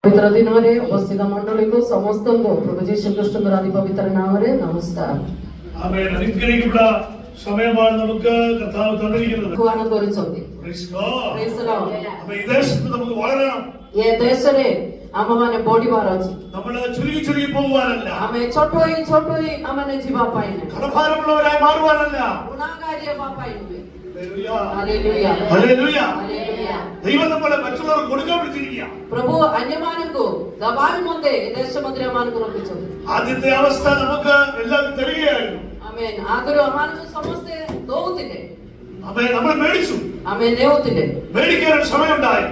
पवित्र दिନରେ उपस्थित मंडलीକୁ ସମସ୍ତଙ୍କୁ प्रभु ଯୀଶୁ ଖ୍ରୀଷ୍ଟଙ୍କର ଅତି ପବିତ୍ର ନାମରେ ନମସ୍କାର। ആമേൻ. അനുഗ്രഹിക്കപ്പെട്ട സമയമാണ് നമുക്ക് കർത്താവ് തന്നിരിക്കുന്നത്. ଭଗବାନ କରିଛନ୍ତି। Praise God. Praise the Lord. അപ്പോൾ ഈ ദേശത്ത് നമുക്ക് വളരണം. ଏ ଦେଶରେ ଆମମାନେ ବଢିବାର ଅଛି। നമ്മൾ ചുരുങ്ങി ചുരുങ്ങി പോകുവാനല്ല. ଆମେ ଛୋଟ ହେଇ ଆମମାନେ ଯିବା ପାଇଁ ନାହିଁ। കടഭാരമുള്ളവരായി മാറുവാനല്ല. ഗുണകാരി ହେବା ପାଇଁ ନୁହେଁ। ഹല്ലേലൂയ. ഹല്ലേലൂയ. ദൈവം നമ്മളെ മറ്റുള്ളവർക്ക് കൊടുക്കാൻ വിളിച്ചിരിക്കുക. പ്രഭു അന്യମାନଙ୍କୁ ദവായി മുന്നേ ദേശ മന്ദിരମାନଙ୍କୁ ରଖିଛନ୍ତି। ആദ്യത്തെ അവസ്ഥ നമുക്ക് എല്ലാം തരികയായിരുന്നു. ആമേൻ. ആദ്യം അମାନଙ୍କୁ ସମସ୍ତେ ଦଉଥିଲେ। ആമേൻ. നമ്മൾ മേടിച്ചു. ആമേൻ ନେଉଥିଲେ। മേടിക്കാൻ സമയമുണ്ടായി.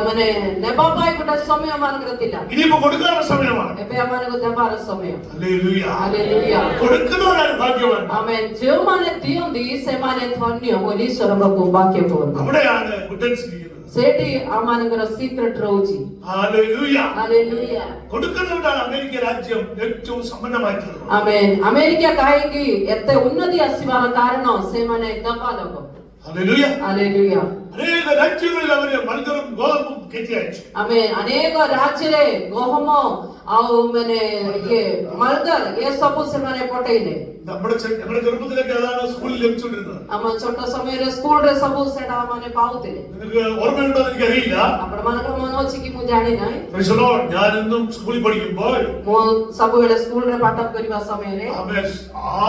ମାନେ ନେବା ପାଇଁ ଗୋଟେ ସମୟ ମାନଙ୍କର ଥିଲା। ഇനിയിപ്പോ കൊടുക്കാനുള്ള സമയമാണ്. ଏବେ ଆମମାନଙ୍କୁ ଦେବାର ସମୟ। ഹല്ലേലൂയ. ഹല്ലേലൂയ. കൊടുക്കുന്നവരാണ് ഭാഗ്യവാൻ. ആമേൻ. ଯେଉଁମାନେ ଦିଅନ୍ତି ସେମାନେ ଧନ୍ୟ ବୋଲି ସ୍ୱର୍ଗକୁ ବାକ୍ୟ କହନ୍ତି। അവിടെയാണ് ഗുഡൻസ് ഇരിക്കുന്നത്. ସେଠି ଆମମାନଙ୍କର ସିକ୍ରେଟ ରହୁଛି। ഹല്ലേലൂയ. ഹല്ലേലൂയ. കൊടുക്കുന്നവരാണ് അമേരിക്ക രാജ്യം ഏറ്റവും സമ്പന്നമായിട്ടുള്ളത്. ആമേൻ. ଆମେରିକା କାହିଁକି ଏତେ ଉନ୍ନତି ଆସିବାର କାରଣ ସେମାନେ ଦେବା ଲୋକ। ഹല്ലേലൂയ. ഹല്ലേലൂയ. അനേക രാജ്യങ്ങളിൽ അവര് മൽഗറും ഗോതമ്പും കയറ്റി അയച്ചു. ആമേൻ. ଅନେକ ରାଜ୍ୟରେ ଗହମ ଆଉ ମାନେ ମଲଗର ଏ ସବୁ ସେମାନେ ପଠେଇଲେ। നമ്മുടെ ചെറുപ്പത്തിലൊക്കെ അതാണ് സ്കൂളിൽ ലഭിച്ചുകൊണ്ടിരുന്നത്. ଆମ ଛୋଟ ସମୟରେ ସ୍କୁଲରେ ସବୁ ସେଟା ମାନେ ପାଉଥିଲେ। നിങ്ങൾക്ക് ഓർമ്മയുണ്ടോ എന്ന് എനിക്കറിയില്ല. ଆପଣମାନଙ୍କର ମନ ଅଛି କି ମୁଁ ଜାଣି ନାହିଁ। Praise the Lord. ഞാൻ എന്നും സ്കൂളിൽ പഠിക്കുമ്പോൾ ମୁଁ ସବୁବେଳେ ସ୍କୁଲରେ ପାଠ କରିବା ସମୟରେ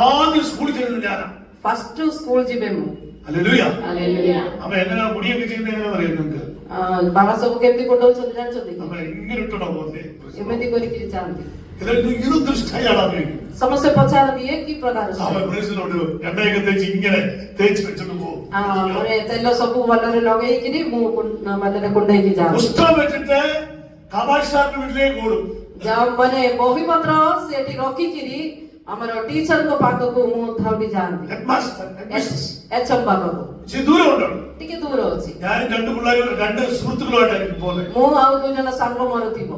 ആദ്യം സ്കൂളിൽ ചെയ്യുന്നത് ഞാനാണ്. ഫസ്റ്റ് ସ୍କୁଲ ଯିବେ ମୁଁ। ഹല്ലേലൂയ. ഹല്ലേലൂയ. അപ്പൊ എങ്ങനെ മുടിയൊക്കെ ചെയ്യുന്നത് എങ്ങനെയാണെന്ന് അറിയാം നിങ്ങൾക്ക്? ବାଳ ସବୁ କେମିତି കൊണ്ടുവଛନ୍ତି ଜାଣିଛନ୍ତି? അപ്പൊ ഇങ്ങനെ ഇട്ടോ പോകുന്നേ ଏମିତି କରିକିରି ଯାଆନ୍ତି। ഇതൊന്നും സ്റ്റൈലാണ്. ସମସ୍ତେ ପଚାରନ୍ତି ଏ କି ପ୍ରକାର എണ്ണയൊക്കെ തേച്ച് ഇങ്ങനെ തേച്ച് വെച്ചിട്ട് പോകും. ମାନେ ତେଲ ସବୁ ଭଲରେ ଲଗେଇକିରି ମୁଁ ଭଲରେ କୁଣ୍ଡେଇକି ଯାଏ। പുസ്തകം വെച്ചിട്ട് കാമാക്ഷി സാറിന്റെ വീട്ടിലേക്ക് ഓടും. ମାନେ ବହି ପତ୍ର ସେଠି ରଖିକିରି ଆମର ଟିଚରଙ୍କ ପାଖକୁ ମୁଁ ଧାଉଁଟି ଯାଆନ୍ତି। ଏଚଏମ୍ ପାଖକୁ ദൂരമുണ്ടോ? ଟିକେ ଦୂର ଅଛି। ഞാൻ രണ്ട് സുഹൃത്തുക്കളുമായിട്ടായിരിക്കും പോകുന്നത്. ମୁଁ ଆଉ ଦୁଇ ଜଣ ସାଙ୍ଗ ମୋର ଥିବ।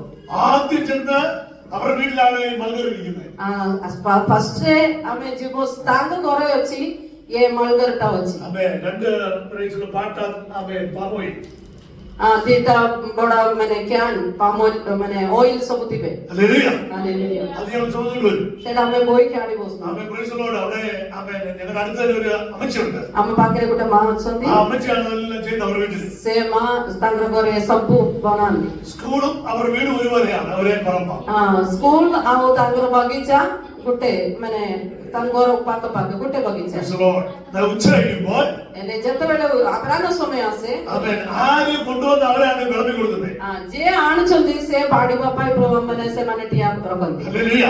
ആദ്യം ചെന്ന് അവരുടെ വീട്ടിലാണ് ഈ മൽഗർ ഇരിക്കുന്നത്. ഫസ്റ്റ് ଆମେ ଯିବୁ ତାଙ୍କ ଘରେ ଅଛି ଏ ମଲଗରଟା ଅଛି। ଆମେ രണ്ട് പാട്ട പാമോയി ଦିଟା ବଡ ମାନେ କ୍ୟାନ୍ ପାମ ମାନେ ଅଏଲ ସବୁ ଥିବେ। ഹല്ലേലൂയ. ഹല്ലേലൂയ. അത് ഞാൻ ചോദിച്ചു വരും. ସେଟା ଆମେ ବୋହିକି ଆଣି ବସୁ। Praise the Lord. അവിടെ ഞങ്ങളുടെ അടുത്തൊരു അമ്മച്ചിയുണ്ട്. ଆମ ପାଖରେ ଗୋଟେ ମା ଅଛନ୍ତି। ആ അമ്മച്ചിയാണ് എല്ലാം ചെയ്യുന്നത് അവരുടെ വീട്ടിൽ. ସେ ମା ତାଙ୍କ ଘରେ ସବୁ ବନାନ୍ତି। സ്കൂളും അവരുടെ വീടും ഒരുപോലെയാണ്. ഒരേ പറമ്പ. ସ୍କୁଲ ଆଉ ତାଙ୍କର ବଗିଚା ଗୋଟେ ମାନେ ତାଙ୍କ ଘର ପାଖ ପାଖ ଗୋଟେ ବଗିଚା। ഉച്ച കഴിയുമ്പോൾ ହେଲେ ଯେତେବେଳେ ଅପରାହ୍ନ ସମୟ ଆସେ ആരും കൊണ്ടുവന്ന് അവരെയാണ് വിളമ്പി കൊടുക്കുന്നത്. ଯିଏ ଆଣୁଛନ୍ତି ସେ ବାଢିବା ପାଇଁ ମାନେ ସେମାନେ ଠିଆ ରଖନ୍ତି। ഹല്ലേലൂയ.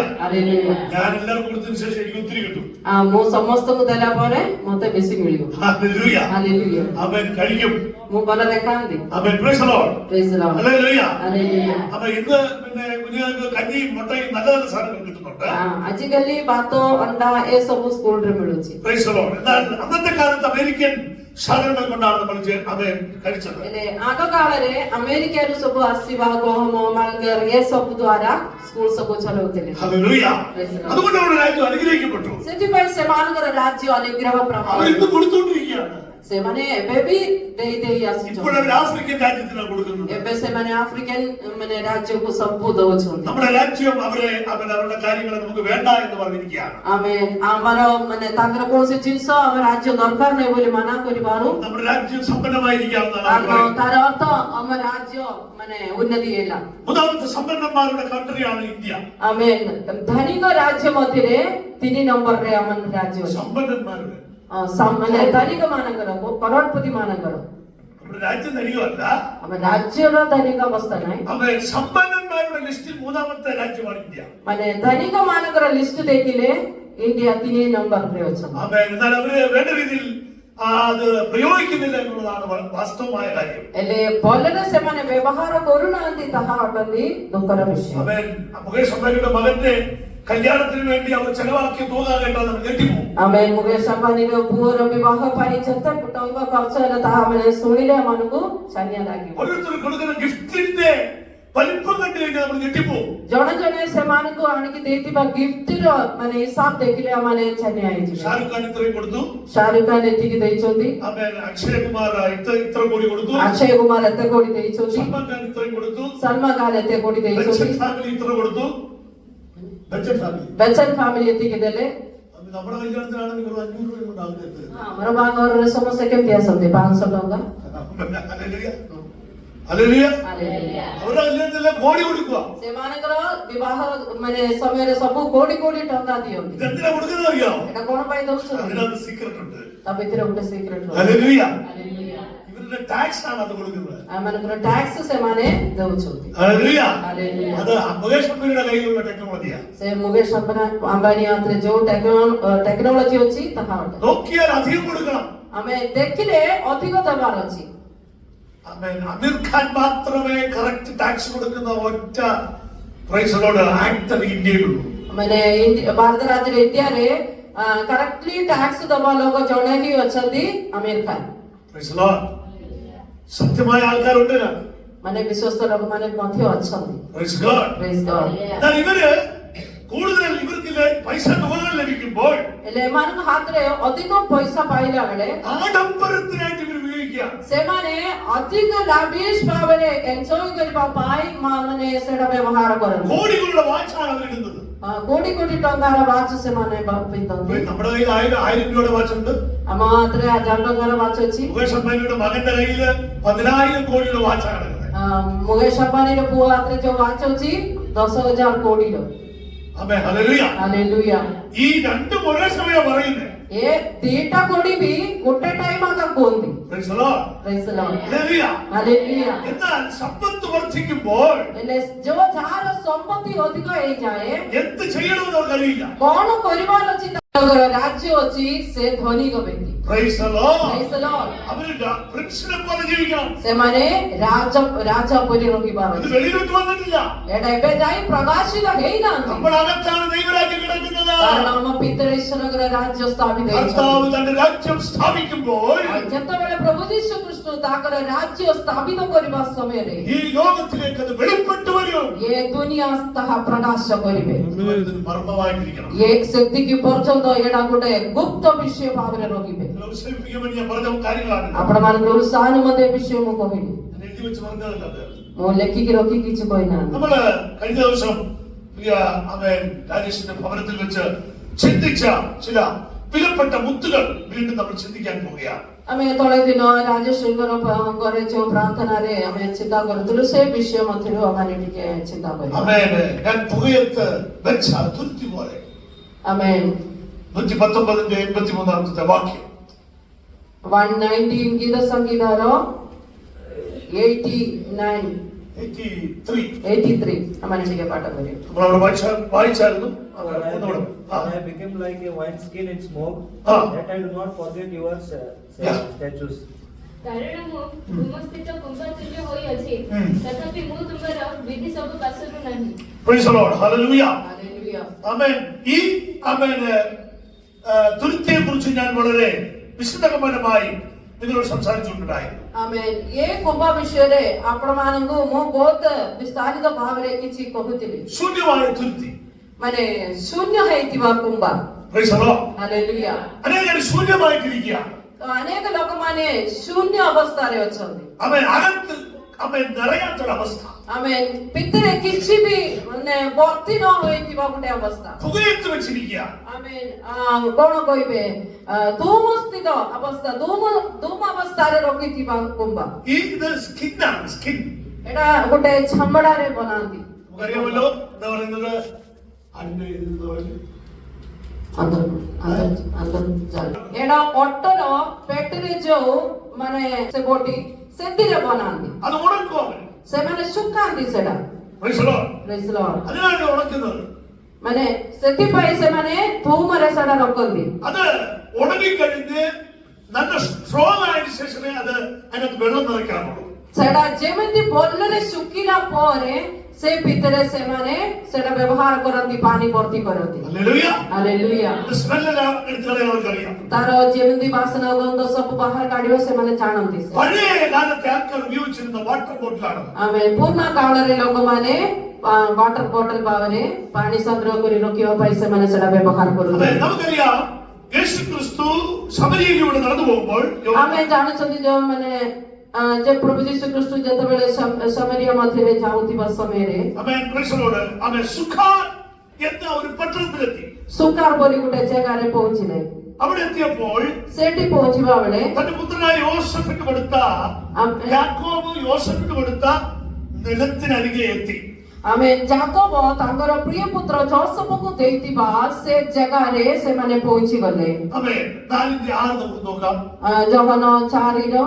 ഞാൻ എല്ലാവർക്കും കൊടുത്തതിന് ശേഷം എനിക്ക് ഒത്തിരി കിട്ടും. ମୁଁ ସମସ୍ତଙ୍କୁ ଦେଲା ପରେ ମତେ ବେଶୀ ମିଳିବ। ഹല്ലേലൂയ. ഹല്ലേലൂയ. അവൻ കഴിക്കും. ମୁଁ ଭଲରେ ଖାଆନ୍ତି। അവൻ praise the Lord. Praise the Lord. Hallelujah. Hallelujah. അപ്പൊ ഇന്ന് പിന്നെ കുഞ്ഞുങ്ങൾക്ക് കഞ്ഞിയും മുട്ടയും നല്ല നല്ല സാധനങ്ങൾ കിട്ടുന്നുണ്ട്. ଆଜିକାଲି ଭାତ ଅଣ୍ଡା ଏ ସବୁ ସ୍କୁଲରେ ମିଳୁଛି। Praise the Lord. എന്നാൽ അന്നത്തെ കാലത്ത് അമേരിക്കൻ സാധനങ്ങൾ കൊണ്ടാണ് നമ്മൾ കഴിച്ചത്. ଆଗ କାଳରେ ଆମେରିକାରୁ ସବୁ ଆସିବା ଗହମ ମାଲଗର ଏ ସବୁ ଦ୍ୱାରା ସ୍କୁଲ ସବୁ ଚଲାଉଥିଲେ। ഹല്ലേലൂയ. അതുകൊണ്ട് നമ്മുടെ രാജ്യം അനുഗ്രഹിക്കപ്പെട്ടു. ସେଥିପାଇଁ ସେମାନଙ୍କର ରାଜ୍ୟ ଅନୁଗ୍ରହ ପ୍ରାପ୍ତ। അവർ ഇന്ന് കൊടുത്തുകൊണ്ടിരിക്കുകയാണ്. ସେମାନେ ଏବେ ବି ଦେଇ ଦେଇ ଆସିଛନ୍ତି। ഇപ്പോൾ അവർ ആഫ്രിക്കൻ രാജ്യത്തിനാണ് കൊടുക്കുന്നത്. ଏବେ ସେମାନେ ଆଫ୍ରିକାନ ମାନେ ରାଜ୍ୟକୁ ସବୁ ଦଉଛନ୍ତି। നമ്മുടെ രാജ്യം അവരുടെ കാര്യങ്ങൾ നമുക്ക് വേണ്ട എന്ന് പറഞ്ഞിരിക്കുകയാണ്. ଆମେ ଆମର ମାନେ ତାଙ୍କର କୌଣସି ଜିନିଷ ଆମ ରାଜ୍ୟ ଦରକାର ନାହିଁ ବୋଲି ମନା କରିବାରୁ നമ്മുടെ രാജ്യം സമ്പന്നമായിരിക്കാവുന്നതാണ്. ତାର ଅର୍ଥ ଆମ ରାଜ୍ୟ ମାନେ ଉନ୍ନତି ହେଲା। മൂന്നാമത്തെ സമ്പന്നന്മാരുടെ കൺട്രിയാണ് ഇന്ത്യ. ଆମେ ଧନୀକ ରାଜ୍ୟ ମଧ୍ୟରେ 3 ନମ୍ବରରେ ଆମ ରାଜ୍ୟ ଅଛି। സമ്പന്നന്മാരുടെ ମାନେ ଧନୀକ ମାନଙ୍କର କରୋଡ଼ପତି ମାନଙ୍କର നമ്മുടെ രാജ്യം ധനികമല്ല. ଆମ ରାଜ୍ୟର ଧନୀକ ଅବସ୍ଥା ନାହିଁ। ଆମେ സമ്പന്നന്മാരുടെ ലിസ്റ്റിൽ മൂന്നാമത്തെ രാജ്യമാണ് ഇന്ത്യ. ମାନେ ଧନୀକ ମାନଙ୍କର ଲିଷ୍ଟ ଦେଖିଲେ ଇଣ୍ଡିଆ 3 ନମ୍ବରରେ ଅଛନ୍ତି। എന്നാൽ അവര് വേണ്ട രീതിയിൽ അത് പ്രയോഗിക്കുന്നില്ല എന്നുള്ളതാണ് വാസ്തവമായ കാര്യം. ହେଲେ ଭଲରେ ସେମାନେ ବ୍ୟବହାର କରୁନାହାନ୍ତି ତାହା ଅଟନ୍ତି ଦୁଃଖର ବିଷୟ। മുകേഷ് അംബാനിയുടെ മകന്റെ കല്യാണത്തിന് വേണ്ടി അവർ ചെലവാക്കിയ തുക കേട്ടാൽ നമ്മൾ ഞെട്ടിപ്പോകും. ଆମେ ମୁକେଶ ଅମ୍ବାନୀର ପୁଅର ବିବାହ ପାଇଁ ଯେତେ ଟଙ୍କା ଖର୍ଚ୍ଚ ହେଲା ତାହା ଆମେ ଶୁଣିଲେ ଆମକୁ ଛାନିଆ ଲାଗିବ। ഓരോരുത്തർ കൊടുക്കുന്ന ഗിഫ്റ്റിന്റെ വലിപ്പം കണ്ടു കഴിഞ്ഞാൽ നമ്മൾ ഞെട്ടിപ്പോവും. ଜଣେ ଜଣେ ସେମାନଙ୍କୁ ଆଣିକି ଦେଇଥିବା ଗିଫ୍ଟର ମାନେ ହିସାବ ଦେଖିଲେ ଆମେ ଛାନିଆ ହେଇଯିବୁ. ഷാരൂഖ് ഖാൻ ഇത്രയും കൊടുത്തു, ଶାହରୁଖ ଖାନ ଏତିକି ଦେଇଛନ୍ତି, അക്ഷയ് കുമാർ ഇത്ര കോടി കൊടുത്തു, ଅକ୍ଷୟ କୁମାର ଏତେ କୋଟି ଦେଇଛନ୍ତି, സൽമാൻ ഖാൻ ഇത്രയും കൊടുത്തു, ସଲମାନ ଖାନ ଏତେ କୋଟି ଦେଇଛନ୍ତି, ബച്ചൻ ഫാമിലി ഇത്ര കൊടുത്തു. ବଚ୍ଚନ ଫ୍ୟାମିଲି ଏତିକି ଦେଲେ. നമ്മുടെ കല്യാണത്തിനാണെങ്കിൽ 500 രൂപ കൊണ്ട് ആദ്യം തരുന്നത്. ଆମର ବାହାଘରରେ ସମସ୍ତେ କେମିତି ଆସନ୍ତି? 500 ଟଙ୍କା. ഹല്ലേലൂയ. അവരുടെ കല്യാണത്തിലെല്ലാം കോടി കൊടുക്കുക. ସେମାନଙ୍କର ବିବାହ ମାନେ ସମୟରେ ସବୁ କୋଟି କୋଟି ଟଙ୍କା ଦିଅନ୍ତି. ഇതെന്തിനാ കൊടുക്കുന്നത് അറിയാമോ? ଏଟା କଣ ପାଇଁ ଦଉଛନ୍ତି? അതിനകത്ത് സീക്രട്ട് ഉണ്ട്. ତା ଭିତରେ ଗୋଟେ ସିକ୍ରେଟ ଅଛି. ഹല്ലേലൂയ. ହାଲେଲୁୟା. ഇവരുടെ ടാക്സ് ആണ് അത് കൊടുക്കുന്നത്. ଆମମାନଙ୍କର ଟ୍ୟାକ୍ସ ସେମାନେ ଦେଉଛନ୍ତି. ഹല്ലേലൂയ. ହାଲେଲୁୟା. അത് മുകേഷ് അംബാനിയുടെ കയ്യിലുള്ള ടെക്നോളജിയാ. ସେ ମୁକେଶ ଅମ୍ବାନୀ ହାତରେ ଯୋଉ ଟେକ୍ନୋଲୋଜି ଅଛି ତାହା ଅଟେ. നോക്കിയാൽ അധികം കൊടുക്കണം. ଆମେ ଦେଖିଲେ ଅଧିକ ଦେବାର ଅଛି. അമീർ ഖാൻ മാത്രമേ കറക്റ്റ് ടാക്സ് കൊടുക്കുന്ന ഒറ്റ പ്രൈസലോട് ആക്ടർ ഇന്ത്യയിലുള്ളൂ. ମାନେ ଭାରତ ରାଜ୍ୟରେ ଇଣ୍ଡିଆରେ କରେକ୍ଟଲି ଟ୍ୟାକ୍ସ ଦେବା ଲୋକ ଜଣେ ହିଁ ଅଛନ୍ତି, ଆମିର ଖାନ. സത്യമായ ആൾക്കാരുണ്ട്. ମାନେ ବିଶ୍ୱସ୍ତ ଲୋକମାନେ ମଧ୍ୟ ଅଛନ୍ତି. Praise God. Praise God. എന്നാൽ ഇവര് കൂടുതൽ ഇവർക്ക് പൈസ തുകകൾ ലഭിക്കുമ്പോൾ ହେଲେ ଏମାନଙ୍କ ହାତରେ ଅଧିକ ପଇସା ପାଇଲା ବେଳେ ആഡംബരത്തിനായിട്ട് ഇവർ ഉപയോഗിക്കുക. ସେମାନେ ଅଧିକ ଲାଭିଶ ଭାବରେ ଏନ୍ଜୟ କରିବା ପାଇଁ ମାନେ ସେଟା ବ୍ୟବହାର କରନ୍ତି. കോടികളുടെ വാച്ചാണ് അവരിടുന്നത്. କୋଟି କୋଟି ଟଙ୍କାର ୱାଚ୍ ସେମାନେ ପିନ୍ଧନ୍ତି. നമ്മുടെ കയ്യിൽ 1000 രൂപയുടെ വാച്ച് ഉണ്ട്. ଆମ ହାତରେ 1000 ଟଙ୍କାର ୱାଚ୍ ଅଛି. മുകേഷ് അംബാനിയുടെ മകന്റെ കയ്യിൽ 10,000 കോടിയുടെ വാച്ചാണ് കിടക്കുന്നത്. ମୁକେଶ ଅମ୍ବାନୀର ପୁଅ ହାତରେ ଯୋଉ ୱାଚ୍ ଅଛି 10,000 କୋଟିର. ആമേൻ. ഹല്ലേലൂയ. ହାଲେଲୁୟା. ഈ രണ്ടും ഒരേ സമയം പറയുന്നത്. ଏ ଦିଟା କୋଡି ବି ଗୋଟେ ଟାଇମ ଆକା କୁହନ୍ତି. Praise the Lord. Praise the Lord. Hallelujah. Hallelujah. എന്നാൽ സമ്പത്ത് വർദ്ധിക്കുമ്പോൾ ହେଲେ ଯୋଉ ଯାହାର ସମ୍ପତ୍ତି ଅଧିକ ହେଇଯାଏ എന്ത് ചെയ്യണമെന്ന് അവർക്കറിയില്ല. କଣ କରିବାର ଅଛି, ତାଙ୍କର ରାଜ୍ୟ ଅଛି, ସେ ଧନିକ ବ୍ୟକ୍ତି. Praise the Lord. Praise the Lord. അവര് പ്രിൻസിനെ പോലെ ജീവിക്കണം. ସେମାନେ ରାଜ ପରି ରହିବାର ഇത് ଅଛି. വെളിയിലോട്ട് വന്നിട്ടില്ല. ଏଟା ଏବେ ଯାଇ ପ୍ରକାଶିତ ହେଇନାହାନ୍ତି. നമ്മുടെ അകത്താണ് ദൈവരാജ്യം കിടക്കുന്നത്. କାରଣ ଆମ ପିତର ଈଶ୍ୱରଙ୍କର ରାଜ୍ୟ ସ୍ଥାପିତ കർത്താവ് ହେଇଛନ୍ତି. തന്റെ രാജ്യം സ്ഥാപിക്കുമ്പോൾ ଯେତେବେଳେ ପ୍ରଭୁ ଯୀଶୁ କୃଷ୍ଣ ତାଙ୍କର ରାଜ୍ୟ ସ୍ଥାପିତ କରିବା ସମୟରେ ഈ ലോകത്തിലേക്ക് അത് വെളിപ്പെട്ടു വരും. ଏ ଦୁନିଆ ତାହା ପ୍ରକାଶ କରିବେ. ഇത് മർമ്മമായിട്ടിരിക്കണം. ଏ ସେତିକି ପର୍ଯ୍ୟନ୍ତ ଏଇଟା ଗୋଟେ ଗୁପ୍ତ ବିଷୟ ଭାବରେ ରହିବେ. അവസരിപ്പിക്കുമ്പോൾ ഞാൻ പറഞ്ഞ കാര്യങ്ങളാണ്. ଆପଣମାନଙ୍କର ଉତ୍ସାହ ନିମନ୍ତେ ଏ ବିଷୟ ମୁଁ କହିବି. ഞാൻ എഴുതി വെച്ച് പറഞ്ഞതല്ല. ମୁଁ ଲେଖିକି ରଖି କିଛି କହିନାହାନ୍ତି. നമ്മള് കഴിഞ്ഞ ദിവസം പ്രിയ ആമേൻ രാജേഷിന്റെ ഭവനത്തിൽ വെച്ച് ചിന്തിച്ച ചില വിലപ്പെട്ട മുത്തുകൾ വീണ്ടും നമ്മൾ ചിന്തിക്കാൻ പോവുകയാണ്. ଆମେ ତଳେ ଦିନ ରାଜେଶ୍ୱରଙ୍କର ଘରେ ଯୋଉ ପ୍ରାର୍ଥନାରେ ଆମେ ଚିନ୍ତା କରୁଥିଲୁ ସେ ବିଷୟ ମଧ୍ୟରୁ ଆମେ ଟିକେ ଚିନ୍ତା କରିବା. ആമേൻ. ഞാൻ പുകയത്ത് വെച്ച തുരുത്തി പോലെ. ആമേൻ. 119:83 വാക്യം. 119 ഗീത സംഗീതର 83 ଆମେ ଟିକେ ପାଠ କରିବା. നമ്മളവിടെ വായിച്ചായിരുന്നു. ഒന്നുകൂടെ. I became like a wine skin in smoke, that I do not forget your statues. କାରଣ ମୁଁ ତୁମସ୍ଥିତ କୁମ୍ଭତୁଲ୍ୟ ହୋଇଅଛି, ତଥାପି ମୁଁ ତୁମର ବିଧି ସବୁ ପାଶରୁ ନାହିଁ. Praise the Lord. Hallelujah. Hallelujah. Amen. ഈ ആമേൻ തുരുത്തിയെ കുറിച്ച് ഞാൻ വളരെ വിശദമായി നിങ്ങളോട് സംസാരിച്ചുകൊണ്ടായിരുന്നു. ଆମେନ୍. ଏ କୁମ୍ଭ ବିଷୟରେ ଆପଣମାନଙ୍କୁ ମୁଁ ବହୁତ ବିସ୍ତାରିତ ଭାବରେ କିଛି କହୁଥିଲି. ശൂന്യമായ തുരുത്തി. ମାନେ ଶୂନ୍ୟ ହେଇଥିବା କୁମ୍ଭ. Praise the Lord. ହାଲେଲୁୟା. അനേകർ ശൂന്യമായിട്ടിരിക്കുകയാണ്. ତ ଅନେକ ଲୋକମାନେ ଶୂନ୍ୟ ଅବସ୍ଥାରେ ଅଛନ୍ତି. ആമേൻ. അകത്ത് ആമേൻ നിറയാത്തൊരവസ്ഥ. ଆମେନ୍. ଭିତରେ କିଛି ବି ମାନେ ଭର୍ତ୍ତି ନ ହୋଇଥିବା ଗୋଟେ ଅବସ୍ଥା. പുകയത്ത് വെച്ചിരിക്കുക. ଆମେନ୍. କଣ କହିବେ, ଧୂମସ୍ଥିତ ଅବସ୍ଥା, ଧୂମ ଅବସ୍ଥାରେ ରଖିଥିବା କୁମ୍ଭ. ഇത് സ്കിന്നാണ്. സ്കിൻ. ଏଟା ଗୋଟେ ଛାମଡ଼ାରେ ବନାନ୍ତି. നമുക്കറിയാമല്ലോ എന്താ പറയുന്നത്. അതിന്റെ എന്താ പറയുന്നത്, ଏଟା ଅଟର ପେଟରେ ଯୋଉ ମାନେ ସେ ବୋଟି ସେଥିରେ ବନାନ୍ତି. അത് ഉണക്കുക. ସେମାନେ ଶୁଖାନ୍ତି ସେଟା. Praise the Lord. Praise the Lord. അതിനാണ് ഉണക്കുന്നത്. ମାନେ ସେଥିପାଇଁ ସେମାନେ ଧୂମରେ ସେଟା ରଖନ୍ତି. അത് ഉണങ്ങിക്കഴിഞ്ഞ് നല്ല സ്ട്രോങ് ആയതിനു ശേഷമേ അത് അതിനകത്ത് വെള്ളം നിറയ്ക്കാറുള്ളൂ. ସେଟା ଯେମିତି ଭଲରେ ଶୁଖିଲା ପରେ ସେ ଭିତରେ ସେମାନେ ସେଟା ବ୍ୟବହାର କରନ୍ତି ପାଣି ଭର୍ତ୍ତି କରନ୍ତି ഹല്ലേലൂയ. ହାଲେଲୁୟା ഇത് സ്മെല്ലെല്ലാം എടുത്ത് കളയാൻ അവർക്കറിയാം. ତାର ଯେମିତି ବାସନା ଗନ୍ଧ ସବୁ ବାହାର କାଢିବ ସେମାନେ ଜାଣନ୍ତି പഴയ കാലത്തെ ആൾക്കാർ ഉപയോഗിച്ചിരുന്ന വാട്ടർ ബോട്ടിലാണ്. ଆମେ ପୁରୁଣା କାଳରେ ଲୋକମାନେ ୱାଟର ବଟଲ ଭାବରେ ପାଣି ସଂଗ୍ରହ କରି ରଖିବା ପାଇଁ ସେମାନେ ସେଟା ବ୍ୟବହାର അതെ, କରୁଥିଲେ നമുക്കറിയാം യേശു ക്രിസ്തു ശമരിയയിലൂടെ നടന്നു പോകുമ്പോൾ ଆମେ ଜାଣୁଛନ୍ତି ଯୋଉମାନେ ଯେ ପ୍ରଭୁ ଯୀଶୁ ଖ୍ରୀଷ୍ଟ ଯେତେବେଳେ ସମରିଆ ମଧ୍ୟରେ ଯାଉଥିବା ସମୟରେ അവൻ ക്രിസ്തുവോട് അവൻ സുഖാർ എന്ന ഒരു പട്ടണത്തിലെത്തി. ସୁକାର ବୋଲି ଗୋଟେ ଜାଗାରେ ପହଞ୍ଚିଲେ അവിടെ എത്തിയപ്പോൾ ସେଠି ପହଞ୍ଚିବା ବେଳେ തന്റെ പുത്രനായ യോസഫിന് കൊടുത്ത യാക്കോബ് യോസഫിന് കൊടുത്ത നിലത്തിനരികെ എത്തി. ଆମେ ଯାକୋବ ତାଙ୍କର ପ୍ରିୟ ପୁତ୍ର ଯୋସେଫକୁ ଦେଇଥିବା ସେ ଜାଗାରେ ସେମାନେ ପହଞ୍ଚି ଗଲେ അവൻ 4:6 നമുക്ക് നോക്കാം. ଜହନ 4ର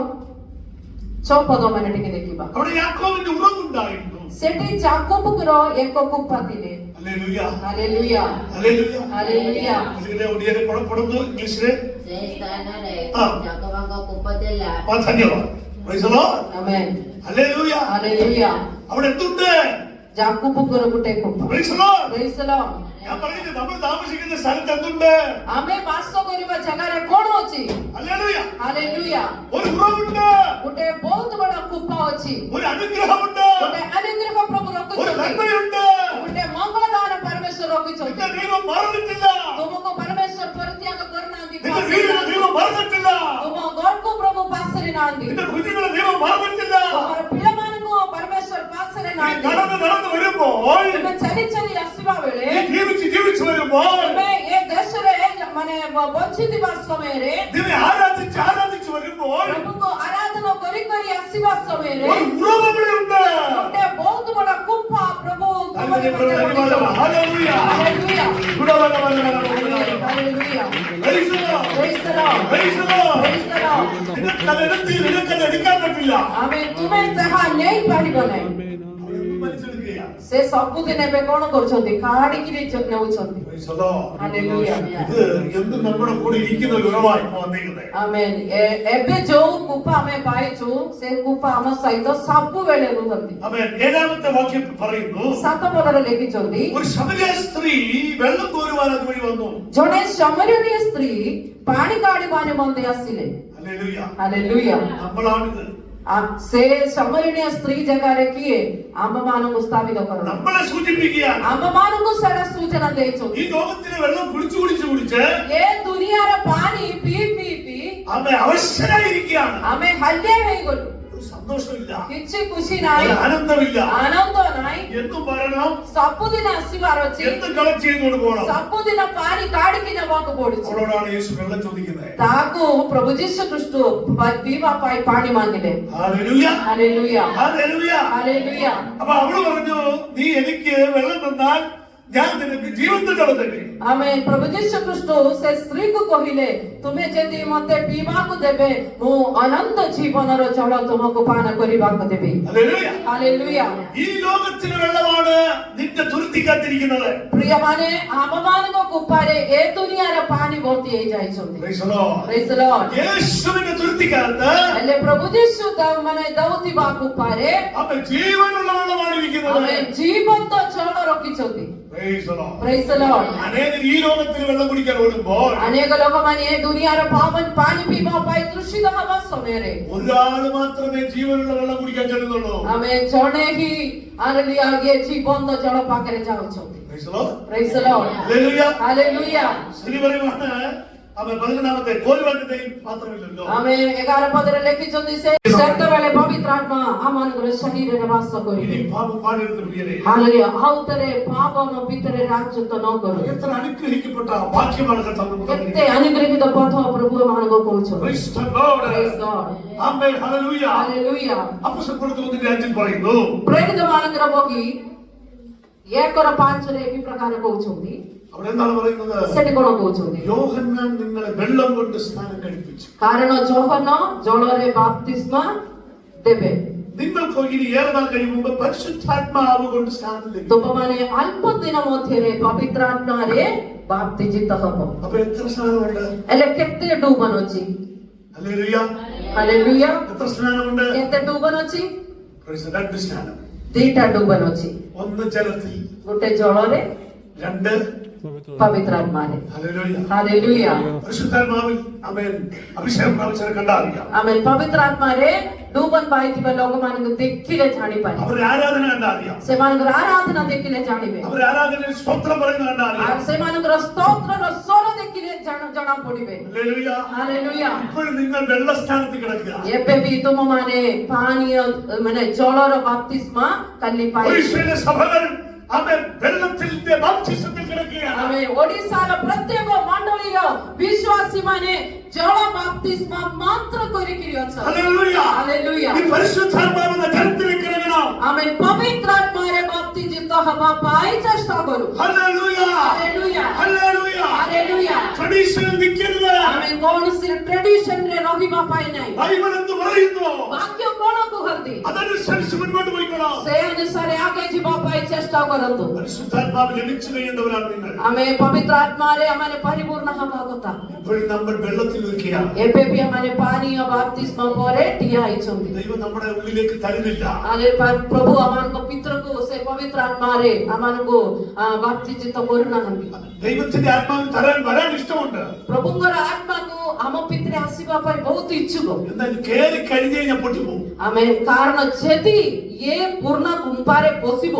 6 ପଦ ମାନେ ଟିକେ ଦେଖିବା അവിടെ യാക്കോബിന്റെ ഉറവുണ്ടായിരുന്നു. ସେଠି ଯାକୋବର ଏକ କୂପ ଥିଲେ ഹല്ലേലൂയ, ହାଲେଲୁୟା ഹല്ലേലൂയ. ହାଲେଲୁୟା ഇതിന്റെ ഒടിയരെ പടപ്പെടുന്നു ഇംഗ്ലീഷില്. ସେହି ସ୍ଥାନରେ ହଁ. ଯାକୋବଙ୍କ କୂପ ଥିଲା। ധന്യവാദം. Praise the Lord. Amen hallelujah. Hallelujah അവിടെ എന്തുണ്ട്? ଯାକୋବର ଗୋଟେ କୂପ Praise the Lord. Praise the Lord. ഞാൻ പറയുന്നത് നമ്മൾ താമസിക്കുന്ന സ്ഥലത്ത് എന്തുണ്ട്? ଆମେ ବାସ କରିବା ଜାଗାରେ କଣ ଅଛି ഹല്ലേലൂയ. ହାଲେଲୁୟା ഒരു ഉറവുണ്ട്, ଗୋଟେ ବହୁତ ବଡ କୂପ ଅଛି ഒരു അനുഗ്രഹമുണ്ട്, ଗୋଟେ അനുഗ്രହ ପ୍ରଭୁ ഒരു ରଖିଛନ୍ତି നന്മയുണ്ട്. ଗୋଟେ ମଙ୍ଗଳଦାନ ପରମେଶ୍ୱର ରଖିଛନ୍ତି നിന്റെ ദൈവം മറന്നിട്ടില്ല. ତୁମକୁ ପରମେଶ୍ୱର ପରିତ୍ୟାଗ କରିନାହାନ୍ତି നിന്റെ വീടിനെ ദൈവം മറന്നിട്ടില്ല. ତୁମ ଘରକୁ ପ୍ରଭୁ ପାଶରେ ନାହାନ୍ତି നിന്റെ കുഞ്ഞുങ്ങളെ ദൈവം മറന്നിട്ടില്ല. ତୁମର ପିଲାମାନଙ୍କୁ ପରମେଶ୍ୱର ପାଶରେ നീ ନାହାନ୍ତି നടന്ന് വരുമ്പോൾ, ତୁମେ ଚାଲି ଚାଲି ଆସିବା ବେଳେ നീ ജീവിച്ചു വരുമ്പോൾ, ତୁମେ ଏ ଦେଶରେ ମାନେ ବଞ୍ଚିଥିବା ସମୟରେ നിന്നെ ആരാധിച്ച് വരുമ്പോൾ ପ୍ରଭୁଙ୍କୁ ଆରାଧନା କରି କରି ଆସିବା ସମୟରେ ഒരു ഉറവ് അവിടെയുണ്ട്. ଗୋଟେ ବହୁତ ବଡ କୂପ ପ୍ରଭୁ ତୁମରି ମଧ୍ୟରେ hallelujah. Hallelujah hallelujah Praise the Lord. Praise the Lord. Praise the Lord. Praise the Lord. നിനക്കത് എടുക്കാൻ പറ്റില്ല. ଆମେ ତୁମେ ତାହା ନେଇପାରିବ ନାହିଁ വലിച്ചെടുക്കുകയാ. ସେ ସବୁଦିନ ଏବେ କଣ କରୁଛନ୍ତି କାଢିକିରି ନେଉଛନ୍ତି Praise the Lord. ହାଲେଲୁୟା ഇത് എന്ത് നമ്മുടെ കൂടെ ഇരിക്കുന്ന ഒരു ഉറവായി വന്നിരിക്കുന്നത്. ଆମେନ୍ ଏବେ ଯୋଉ କୂପ ଆମେ ପାଇଛୁ ସେ କୂପ ଆମ ସହିତ ସବୁବେଳେ ରୁହନ୍ତି അവൻ 7ാമത്തെ വാക്യം പറയുന്നു, 7 ପଦରେ ଲେଖିଛନ୍ତି ഒരു ശമരിയ സ്ത്രീ വെള്ളം കോരുവാൻ അതുവഴി വന്നു. ଜଣେ ସମରଣୀୟ ସ୍ତ୍ରୀ ପାଣି କାଢିବା ନିମନ୍ତେ ଆସିଲେ ഹല്ലേലൂയ. ହାଲେଲୁୟା നമ്മളാണിത്. ସେ ସମରଣୀୟ ସ୍ତ୍ରୀ ଜାଗାରେ କିଏ ଆମ ମାନଙ୍କୁ ସ୍ଥାପିତ କରନ୍ତି നമ്മളെ സൂചിപ്പിക്കുകയാണ്. ଆମ ମାନଙ୍କୁ ସେଟା ସୂଚନା ଦେଇଛନ୍ତି ഈ ലോകത്തിലെ വെള്ളം കുടിച്ച് ଏ ଦୁନିଆର ପାଣି ପିଇ ପିଇ ପିଇ അവൻ അവശരായിരിക്കുകയാണ്. ଆମେ ହାଲିଆ ହେଇଗଲୁ ഒരു സന്തോഷമില്ല, କିଛି ଖୁସି ନାହିଁ ഒരു ആനന്ദമില്ല. ଆନନ୍ଦ ନାହିଁ എന്നും വരണം, ସବୁଦିନ ଆସିବାର ଅଛି എന്ത് കളക്ട് ചെയ്തുകൊണ്ട് പോകണം. ସବୁଦିନ ପାଣି କାଢିକି ନେବାକୁ ପଡୁଛି അവളോടാണ് യേശു വെള്ളം ചോദിക്കുന്നത്. ତାହାକୁ ପ୍ରଭୁ ଯୀଶୁ ଖ୍ରୀଷ୍ଟ ପିଇବା ପାଇଁ ପାଣି ମାଗିଲେ ഹല്ലേലൂയ. Hallelujah hallelujah. ହାଲେଲୁୟା അപ്പൊ അവള് പറഞ്ഞു, നീ എനിക്ക് വെള്ളം തന്നാൽ ഞാൻ നിനക്ക് ജീവന്റെ ജലം തരും. ଆମେ ପ୍ରଭୁ ଯୀଶୁ ଖ୍ରୀଷ୍ଟ ସେ ସ୍ତ୍ରୀକୁ କହିଲେ ତୁମେ ଯଦି ମତେ ପିଇବାକୁ ଦେବେ ମୁଁ ଅନନ୍ତ ଜୀବନର ଜଳ ତୁମକୁ ପାନ କରିବାକୁ ଦେବି ഹല്ലേലൂയ. ହାଲେଲୁୟା ഈ ലോകത്തിലെ വെള്ളമാണ് നിന്റെ തുരുത്തി കാത്തിരിക്കുന്നത്. ପ୍ରିୟମାନେ ଆମମାନଙ୍କ କୂପରେ ଏ ଦୁନିଆର ପାଣି ଭର୍ତ୍ତି ହେଇଯାଇଛନ୍ତି Praise the Lord. Praise the Lord. യേശുവിന്റെ തുരുത്തിക്കകത്ത് ହେଲେ ପ୍ରଭୁ ଯୀଶୁ ମାନେ ଦଉଥିବା କୂପରେ അവൻ ജീവനുള്ള വെള്ളമാണ് ഇരിക്കുന്നത്. ଆମେ ଜୀବନ୍ତ ଜଳ ରଖିଛନ୍ତି Praise the Lord. Praise the Lord. അനേകർ ഈ ലോകത്തിൽ വെള്ളം കുടിക്കാൻ ഓടുമ്പോൾ ଅନେକ ଲୋକମାନେ ଏ ଦୁନିଆର ପାଣି ପିଇବା ପାଇଁ ତୃଷିତ ହେବା ସମୟରେ ഒരാൾ മാത്രമേ ജീവനുള്ള വെള്ളം കുടിക്കാൻ ചെല്ലുന്നുള്ളൂ. ଆମେ ଜଣେ ହିଁ ଇଏ ଜୀବନ୍ତ ଜଳ ପାଖରେ ଯାଉଛନ୍ତି Praise the Lord. Praise the Lord. Hallelujah. Hallelujah സ്ത്രീ പറയുവാണ്, അവൻ 11ാമത്തെ കോരുവാന്റെയും പാത്രമില്ലല്ലോ. ଆମେ 11 ପଦରେ ଲେଖିଛନ୍ତି ସେ ସେତେବେଳେ ପବିତ୍ର ଆତ୍ମା ଆମମାନଙ୍କର ଶରୀରରେ ବାସ ഇനി କରିବେ പാപം പാടരുത് പ്രിയരെ. ହାଲେଲୁୟା ଆଉ ଥରେ ପାପ ଆମ ଭିତରେ ରାଜତ୍ୱ ନ କରୁ എത്ര അനുഗ്രഹിക്കപ്പെട്ട ഭാഗ്യമാണ് കർത്താവ് നമുക്ക് କେତେ തന്നിരിക്കുന്നത്. ଅନୁଗ୍ରହୀତ ପଥ ପ୍ରଭୁ ଏମାନଙ୍କୁ କହୁଛନ୍ତି Praise the Lord. Praise God. Amen. Hallelujah. Hallelujah അപ്പോസ്തലപ്രവൃത്തി 1:5 പറയുന്നു, ପ୍ରେରିତମାନଙ୍କର ବହି 1:5ରେ ଏହି ପ୍ରକାର କହୁଛନ୍ତି അവിടെ എന്താണ് പറയുന്നത്? ସେଠି କଣ କହୁଛନ୍ତି യോഹന്നാൻ നിങ്ങളെ വെള്ളം കൊണ്ട് സ്നാനം കഴിപ്പിച്ചു. କାରଣ ଯୋହନ ଜଳରେ ବାପ୍ତିସ୍ମା ଦେବେ നിങ്ങൾക്ക് ഇനി ഏറെ നാൾ കഴിയുമ്പോൾ പരിശുദ്ധാത്മാവ് കൊണ്ട് സ്നാനം ലഭിക്കും. ତୁମମାନେ ଅଳ୍ପ ଦିନ ମଧ୍ୟରେ ପବିତ୍ର ଆତ୍ମାରେ ବାପ୍ତିଜିତ ହବ അപ്പൊ എത്ര സ്നാനമുണ്ട്? ହେଲେ କେତେ ଡୁବନ ଅଛି ഹല്ലേലൂയ. ହାଲେଲୁୟା എത്ര സ്നാനമുണ്ട്? କେତେ ଡୁବନ ଅଛି Praise the Lord. 2 സ്നാനം. ଦିଟା ଡୁବନ ଅଛି, ഒന്ന് ജലത്തിൽ, ଗୋଟେ ଜଳରେ, രണ്ട് ପବିତ୍ର ଆତ୍ମାରେ। ഹല്ലേലൂയ. ହାଲେଲୁୟା। പരിശുദ്ധാത്മാവിൽ ആമേൻ അഭിഷേകം പ്രാപിച്ചവരെ കണ്ടറിയാം. ଆମେ ପବିତ୍ର ଆତ୍ମାରେ ଡୁବନ ପାଇଥିବା ଲୋକମାନଙ୍କୁ ଦେଖିଲେ ଜାଣିପାରିବେ, അവരുടെ ആരാധന കണ്ടറിയാം. ସେମାନଙ୍କର ଆରାଧନା ଦେଖିଲେ ଜାଣିବେ, അവരുടെ ആരാധനയിൽ സ്തോത്രം പറയുന്നത് കണ്ടറിയാം. ଆଉ ସେମାନଙ୍କର ସ୍ତୋତ୍ରର ସ୍ୱର ଦେଖିଲେ ଜଣା ପଡିବେ। ഹല്ലേലൂയ. ହାଲେଲୁୟା। ഇപ്പോഴും നിങ്ങൾ വെള്ളസ്ഥാനത്ത് കിടക്കുക. ଏବେ ବି ତୁମମାନେ ପାନୀୟ ମାନେ ଜଳର ବାପ୍ତିସ୍ମା କାଲି ପାଇବେ। ഈശോയുടെ സഭകൾ ആമേൻ വെള്ളത്തിന്റെ ബാപ്തിസത്തിൽ കിടക്കുകയാണ്. ଆମେ ଓଡିଶାର ପ୍ରତ୍ୟେକ ମଣ୍ଡଳୀର ବିଶ୍ୱାସୀ ମାନେ ଜଳ ବାପ୍ତିସ୍ମା ମାତ୍ର କରିକିରି ଅଛନ୍ତି। ഹല്ലേലൂയ. ହାଲେଲୁୟା। ഈ പരിശുദ്ധാത്മാവെന്ന ജലത്തിലേക്ക് ഇറങ്ങണം. ଆମେ ପବିତ୍ର ଆତ୍ମାରେ ବାପ୍ତିଜିତ ହେବା ପାଇଁ ଚେଷ୍ଟା କରୁ। ഹല്ലേലൂയ. ହାଲେଲୁୟା। ഹല്ലേലൂയ. ହାଲେଲୁୟା। ട്രഡീഷനിൽ നിൽക്കരുത്. ଆମେ କୌଣସି ଟ୍ରେଡିସନରେ ରହିବା ପାଇଁ ନାହିଁ। ബൈബിൾ എന്ത് പറയുന്നു ବାକ୍ୟ କଣ କୁହନ୍ତି അതനുസരിച്ച് മുന്നോട്ട് പോയിക്കോളാം. ସେ ଅନୁସାରେ ଆଗେ ଯିବା ପାଇଁ ଚେଷ୍ଟା କରନ୍ତୁ। പരിശുദ്ധാത്മാവ് ലഭിച്ചു കഴിയേണ്ടവരാണ് നിങ്ങൾ. ଆମେ ପବିତ୍ର ଆତ୍ମାରେ ଆମେ ପରିପୂର୍ଣ୍ଣ ହେବା କଥା। ഇപ്പോഴും നമ്മൾ വെള്ളത്തിൽ നിൽക്കുകയാണ്. ଏବେ ବି ଆମେ ପାନୀୟ ବାପ୍ତିସ୍ମା ପରେ ଠିଆ ହେଇଛନ୍ତି। ദൈവം നമ്മുടെ ഉള്ളിലേക്ക് തരുന്നില്ല. ପ୍ରଭୁ ଆମମାନଙ୍କ ପିତୃକୁ ସେ ପବିତ୍ର ଆତ୍ମାରେ ଆମମାନଙ୍କୁ ବାପ୍ତିଜିତ କରୁନାହାନ୍ତି। ദൈവത്തിന്റെ ആത്മാവിന് വരാൻ ഇഷ്ടമുണ്ട്. ପ୍ରଭୁଙ୍କର ଆତ୍ମାକୁ ଆମ ଭିତରେ ଆସିବା ପାଇଁ ବହୁତ ଇଚ୍ଛୁକ। എന്നാൽ കേറി കഴിഞ്ഞു കഴിഞ്ഞാൽ പൊട്ടിപ്പോകും. ଆମେ କାରଣ ଯଦି ଇଏ ପୂର୍ଣ୍ଣ ଗୁମ୍ପାରେ ପଶିବ,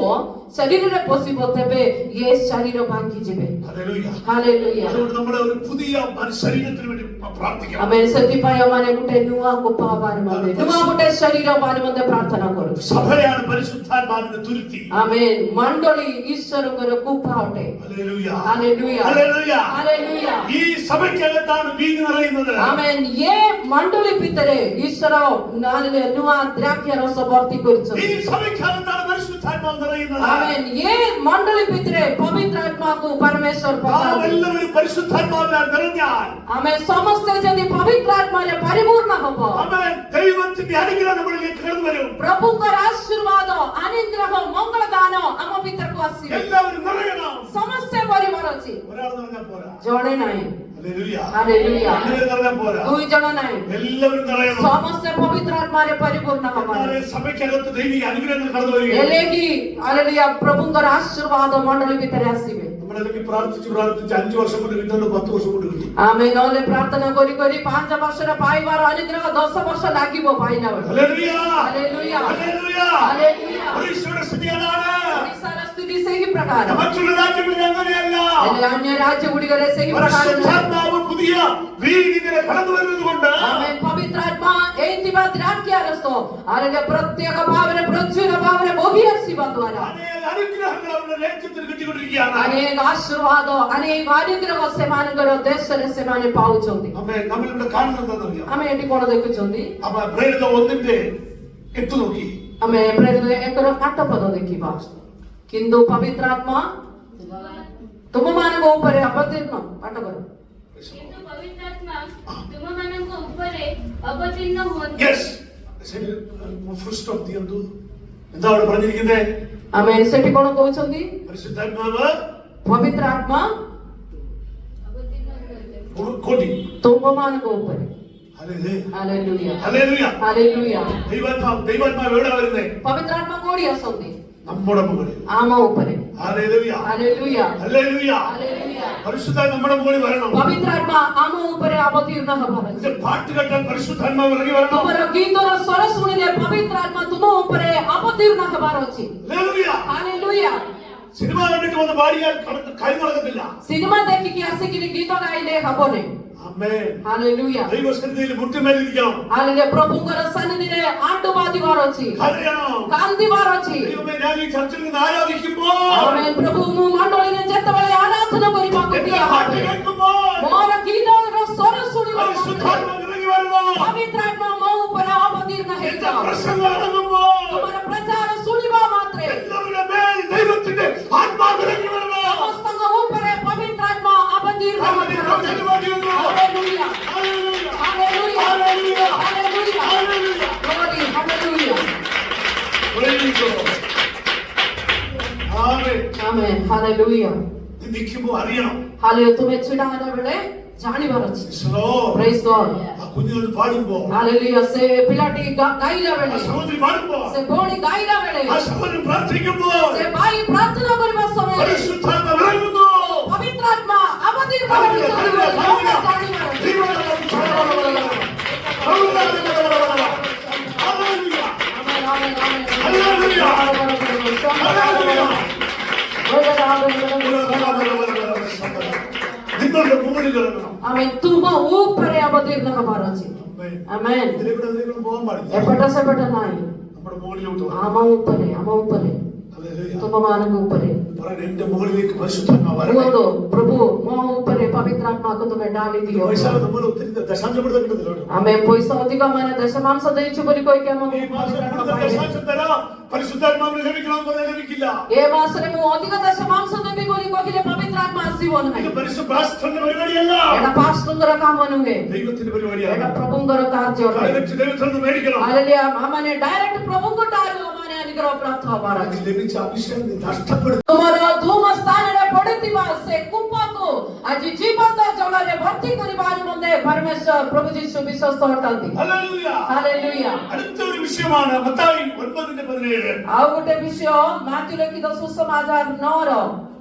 ଶରୀରରେ ପଶିବ, ତେବେ ଇଏ ଶରୀର ଭାଙ୍ଗିଯିବେ। ഹല്ലേലൂയ. ହାଲେଲୁୟା। അതുകൊണ്ട് നമ്മുടെ ഒരു പുതിയ ശരീരത്തിന് വേണ്ടി പ്രാർത്ഥിക്കാം. ଆମେ ସେଥିପାଇଁ ଆମମାନେ ଗୋଟେ ନୂଆ କୋପା ହବାରେ ମଧ୍ୟ ନୂଆ ଗୋଟେ ଶରୀର ହବାରେ ମଧ୍ୟ ପ୍ରାର୍ଥନା କରୁ। സഭയാണ് പരിശുദ്ധാത്മാവിന്റെ തുരുത്തി. ଆମେ ମଣ୍ଡଳୀ ଈଶ୍ୱରଙ୍କର କୋପା ଅଟେ। ഹല്ലേലൂയ. ହାଲେଲୁୟା। ഹല്ലേലൂയ. ହାଲେଲୁୟା। ഈ സഭയ്ക്കകത്താണ് വീഞ്ഞ് നിറയുന്നത്. ଆମେନ୍। ଏ ମଣ୍ଡଳୀ ଭିତରେ ଈଶ୍ୱର ନୂଆ ଦ୍ରାକ୍ଷ ରସ ଭର୍ତ୍ତି କରିଛନ୍ତି। ഈ സഭയ്ക്കകത്താണ് പരിശുദ്ധാത്മാവ് നിറയുന്നത്. ଆମେନ୍। ଏ ମଣ୍ଡଳୀ ଭିତରେ ପବିତ୍ର ଆତ୍ମାକୁ ପରମେଶ୍ୱର ପକାନ୍ତି। എല്ലാവരും പരിശുദ്ധാത്മാവിനാൽ നിറഞ്ഞാൽ ଆମେ ସମସ୍ତେ ଯଦି ପବିତ୍ର ଆତ୍ମାରେ ପରିପୂର୍ଣ୍ଣ ହବ, ആമേൻ, ദൈവത്തിന്റെ അനുഗ്രഹം നമ്മളിലേക്ക് കടന്നു വരും. ପ୍ରଭୁଙ୍କର ଆଶୀର୍ବାଦ, ଅନୁଗ୍ରହ, ମଙ୍ଗଳ ଦାନ ଆମ ଭିତରକୁ ଆସିବ। എല്ലാവരും നിറയണം. ସମସ୍ତେ ପରିବାର ଅଛି, ഒരാൾ നിറഞ്ഞാൽ പോരാ. ଜଣେ ନାହିଁ। ഹല്ലേലൂയ. ହାଲେଲୁୟା। രണ്ടുപേര് നിറഞ്ഞാൽ പോരാ. ଦୁଇ ଜଣ ନାହିଁ, എല്ലാവരും നിറയണം. ସମସ୍ତେ ପବିତ୍ର ଆତ୍ମାରେ ପରିପୂର୍ଣ୍ଣ ହବ। എന്നാലേ സഭയ്ക്കകത്ത് ദൈവിക അനുഗ്രഹങ്ങൾ കടന്നു വരികയും ହେଲେ କି ହାଲେଲୁୟା ପ୍ରଭୁଙ୍କର ଆଶୀର୍ବାଦ ମଣ୍ଡଳୀ ଭିତରେ ଆସିବେ। നമ്മളല്ലെങ്കിൽ പ്രാർത്ഥിച്ച് 5 വർഷം കൊണ്ട് കിട്ടുന്നത് 10 വർഷം കൊണ്ട് കിട്ടും. ଆମେ ନହେଲେ ପ୍ରାର୍ଥନା କରି କରି 5 ବର୍ଷରେ ପାଇବାର ଅନୁଗ୍ରହ 10 ବର୍ଷ ଲାଗିବ ପାଇଲା ବେଳେ। ഹല്ലേലൂയ. ହାଲେଲୁୟା। ഹല്ലേലൂയ. ହାଲେଲୁୟା। ഈശോയുടെ സ്തുതി അതാണ്. ଓଡ଼ିଶାର ସ୍ଥିତି ସେହି ପ୍ରକାର, മറ്റുള്ള രാജ്യങ്ങളിൽ അങ്ങനെയല്ല. ହେଲେ ଅନ୍ୟ ରାଜ୍ୟ ଗୁଡ଼ିକରେ ସେହି ପ୍ରକାର ନୁହେଁ। പരിശുദ്ധാത്മാവ് പുതിയ വീഞ്ഞിങ്ങനെ കടന്നു വരുന്നത് കൊണ്ട് ଆମେ ପବିତ୍ର ଆତ୍ମା ଏଇଥିବା ଦ୍ରାକ୍ଷ ରସ ହାଲେଲୁୟା ପ୍ରତ୍ୟେକ ଭାବରେ ପ୍ରଚୁର ଭାବରେ ବୋହି ଆସିବା ଦ୍ୱାରା അനേക അനുഗ്രഹങ്ങൾ അവരുടെ രാജ്യത്തിന് കിട്ടിക്കൊണ്ടിരിക്കുകയാണ്. ଅନେକ ଆଶୀର୍ବାଦ, ଅନେକ ଅନୁଗ୍ରହ ସେମାନଙ୍କର ଦେଶରେ ସେମାନେ ପାଉଛନ୍ତି। നമ്മളിവിടെ കാണുന്നത് എന്താണെന്നറിയാം. ଆମେ ଏଠି କଣ ଦେଖୁଛନ୍ତି? അപ്പൊ പ്രേരിത 1:8 നോക്കി. ଆମେ ପ୍ରେରିତ 1:8 ଦେଖିବା। କିନ୍ତୁ ପବିତ୍ର ଆତ୍ମା ତୁମମାନଙ୍କ ଉପରେ ଅବତୀର୍ଣ୍ଣ, ପାଠ କର। କିନ୍ତୁ ପବିତ୍ର ଆତ୍ମା ତୁମମାନଙ୍କ ଉପରେ ଅବତୀର୍ଣ୍ଣ ହୁଅନ୍ତି। യെസ്. ശരി, ഫുൾ സ്റ്റോപ്പ് ദിയന്തു. എന്താ അവിടെ പറഞ്ഞിരിക്കുന്നത്? ଆମେ ସେଠି କଣ କହୁଛନ୍ତି? പരിശുദ്ധാത്മാവ് ପବିତ୍ର ଆତ୍ମା ଅବତୀର୍ଣ୍ଣ ହୁଅନ୍ତି। കോടി. ତୁମମାନଙ୍କ ଉପରେ। ഹല്ലേലൂയ. ହାଲେଲୁୟା। ഹല്ലേലൂയ. ହାଲେଲୁୟା। ദൈവാത്മാവ് എവിടെ വരുന്നേ? ପବିତ୍ର ଆତ୍ମା କୋଉଠି ଆସନ୍ତି? നമ്മുടെ മുകളിൽ. ଆମ ଉପରେ। ഹല്ലേലൂയ. ହାଲେଲୁୟା। ഹല്ലേലൂയ. ହାଲେଲୁୟା। പരിശുദ്ധാത്മാവ് നമ്മുടെ മുകളിൽ വരണം. ପବିତ୍ର ଆତ୍ମା ଆମ ଉପରେ ଅବତୀର୍ଣ୍ଣ ହେବାର ଅଛି। ഇത് പാട്ട് കേട്ടാൽ പരിശുദ്ധാത്മാവ് ഇറങ്ങി വരണം. ତୁମର ଗୀତର ସ୍ୱର ଶୁଣିଲେ ପବିତ୍ର ଆତ୍ମା ତୁମ ଉପରେ ଅବତୀର୍ଣ୍ଣ ହେବାର ଅଛି। ഹല്ലേലൂയ. ହାଲେଲୁୟା। സിനിമ കണ്ടിട്ട് വന്ന് പാടിയാൽ കൈ നടക്കത്തില്ല. ସିନେମା ଦେଖିକି ଆସିକିରି ଗୀତ ଗାଇଲେ ହବନି। ആമേൻ. ହାଲେଲୁୟା। ദൈവസന്നിധിയിൽ മുട്ടുമേലിരിക്കണം. ହାଲେଲୁୟା। ପ୍ରଭୁଙ୍କର ସନ୍ନିଧିରେ ଆଣ୍ଠୁ ବାନ୍ଧିବାର ଅଛି, കരയണം. କାନ୍ଦିବାର ଅଛି। ദൈവമേ, ഞാൻ ഈ ചർച്ചിൽ നിന്ന് ആരാധിക്കുമ്പോൾ ଆମେ ପ୍ରଭୁ ମୁଁ ମଣ୍ଡଳୀରେ ଯେତେବେଳେ ଆରାଧନା କରିବାକୁ എന്റെ ଦିଆ പാട്ട് ହବ, കേൾക്കുമ്പോൾ ମୋର ଗୀତର ସ୍ୱର ଶୁଣିବା ମାତ୍ରେ പരിശുദ്ധാത്മാവ് ഇറങ്ങി വരണം. ପବିତ୍ର ଆତ୍ମା ମୋ ଉପରେ ଅବତୀର୍ଣ୍ଣ എന്റെ ହେଇଯାଅ। പ്രസംഗം ഇറങ്ങുമ്പോൾ ତୁମର ପ୍ରଚାର ଶୁଣିବା ମାତ୍ରେ എല്ലാവരുടെ മേൽ ദൈവത്തിന്റെ ആത്മാവ് ഇറങ്ങി വരണം. ସମସ୍ତଙ୍କ ଉପରେ ପବିତ୍ର ଆତ୍ମା ଅବତୀର୍ଣ୍ଣ അവന്റെ ହେବାର ଅଛି। പ്രവചനം പാടിയുള്ളൂ. Hallelujah. Hallelujah. Hallelujah. Hallelujah. Hallelujah. Hallelujah. Glory, hallelujah. Praise God. Amen. Amen. Hallelujah. നീ നിൽക്കുമ്പോൾ അറിയണം. ହାଲେଲୁୟା। ତୁମେ ଛିଡ଼ା ହେଲା ବେଳେ ଜାଣିବାର ଅଛି। Praise the Lord. Praise God. ആ കുഞ്ഞുങ്ങൾ പാടുമ്പോ Hallelujah. ସେ ପିଲାଟି ଗାଇଲା ആ ବେଳେ, സഹോദരി പാടുമ്പോ ସେ ଭଉଣୀ ଗାଇଲା ବେଳେ, ആ സഹോദരൻ പ്രാർത്ഥിക്കുമ്പോൾ ସେ ଭାଇ ପ୍ରାର୍ଥନା କରିବା ସମୟରେ പരിശുദ്ധാത്മ ഇറങ്ങുന്നു. ପବିତ୍ର ଆତ୍ମା ଆବର୍ତ୍ତିତ ହେଉଛନ୍ତି ବୋଲି ଲୋକେ ଜାଣିବାର ଅଛି। Hallelujah. Amen, amen, amen. Hallelujah. നിങ്ങളുടെ മുകളിൽ ഇറങ്ങണം. Amen. ତୁମ ଉପରେ ଅବତୀର୍ଣ୍ଣ ହେବାର ଅଛି। Amen. ഇതിലേക്കൂടെ പോകാൻ പാടില്ല. ଏପଟ ସେପଟ ନାହିଁ, നമ്മുടെ മുകളിലോട്ട് വരണം. ଆମ ଉପରେ Hallelujah. ତୁମମାନଙ୍କ ଉପରେ പറയണം, എന്റെ മുകളിലേക്ക് പരിശുദ്ധാത്മ വരണേ. କୁହନ୍ତୁ, ପ୍ରଭୁ ମୋ ଉପରେ ପବିତ୍ର ଆତ୍ମାକୁ ତୁମେ ଡାଲି ଦିଅ। പൈസ നമ്മൾ ഒത്തിരി ദശാംശം കൊടുത്താൽ കിട്ടത്തില്ല. ଆମେ ପଇସା ଅଧିକ ମାନେ ദശമാംଶ ଦେଇଛୁ ବୋଲି କହିକି ଆମକୁ ഈ മാസം ପବିତ୍ର ଆତ୍ମା കൂടുതൽ ପାଇବେ। ദശാംശം തരാം, പരിശുദ്ധാത്മാവിനെ ലഭിക്കണമെന്ന് പറഞ്ഞാൽ ലഭിക്കില്ല. ଏ ମାସରେ ମୁଁ ଅଧିକ ଦଶମାଂଶ ଦେବି ବୋଲି କହିଲେ ପବିତ୍ର ଆତ୍ମା ଆସିବ ନାହିଁ। ഇത് പാസ്റ്ററിന്റെ പരിപാടിയല്ല, ଏଇଟା ପାଷ୍ଟରଙ୍କର କାମ ନୁହେଁ, ദൈവത്തിന്റെ പരിപാടിയാണ്. ଏଇଟା ପ୍ରଭୁଙ୍କର କାର୍ଯ୍ୟ ଅଟେ। ഡയറക്റ്റ് ദൈവത്തിൽ നിന്ന് മേടിക്കണം. ହାଲେଲୁୟା। ଆମମାନେ ଡାଇରେକ୍ଟ ପ୍ରଭୁଙ୍କ ଠାରୁ ଆମମାନେ ଅନୁଗ୍ରହ ପ୍ରାପ୍ତ ହେବାର ଅଛି। അതിന് ലഭിച്ച അഭിഷേകം നീ നഷ്ടപ്പെടുത്തും. ତୁମର ଧୂମ ସ୍ଥାନରେ ପଡିଥିବା ସେ କୂପକୁ ଆଜି ଜୀବନ୍ତ ଜଳରେ ଭର୍ତ୍ତି କରିବା ନିମନ୍ତେ ପରମେଶ୍ୱର ପ୍ରଭୁ ଯୀଶୁ ବିଶ୍ୱସ୍ତ ଅଟନ୍ତି। ഹല്ലേലൂയ. ହାଲେଲୁୟା। അടുത്ത ഒരു വിഷയമാണ് മത്തായി 9:17. ଆଉ ଗୋଟେ ବିଷୟ ମାର୍କ ଲିଖିତ ସୁସମାଚାର 9ର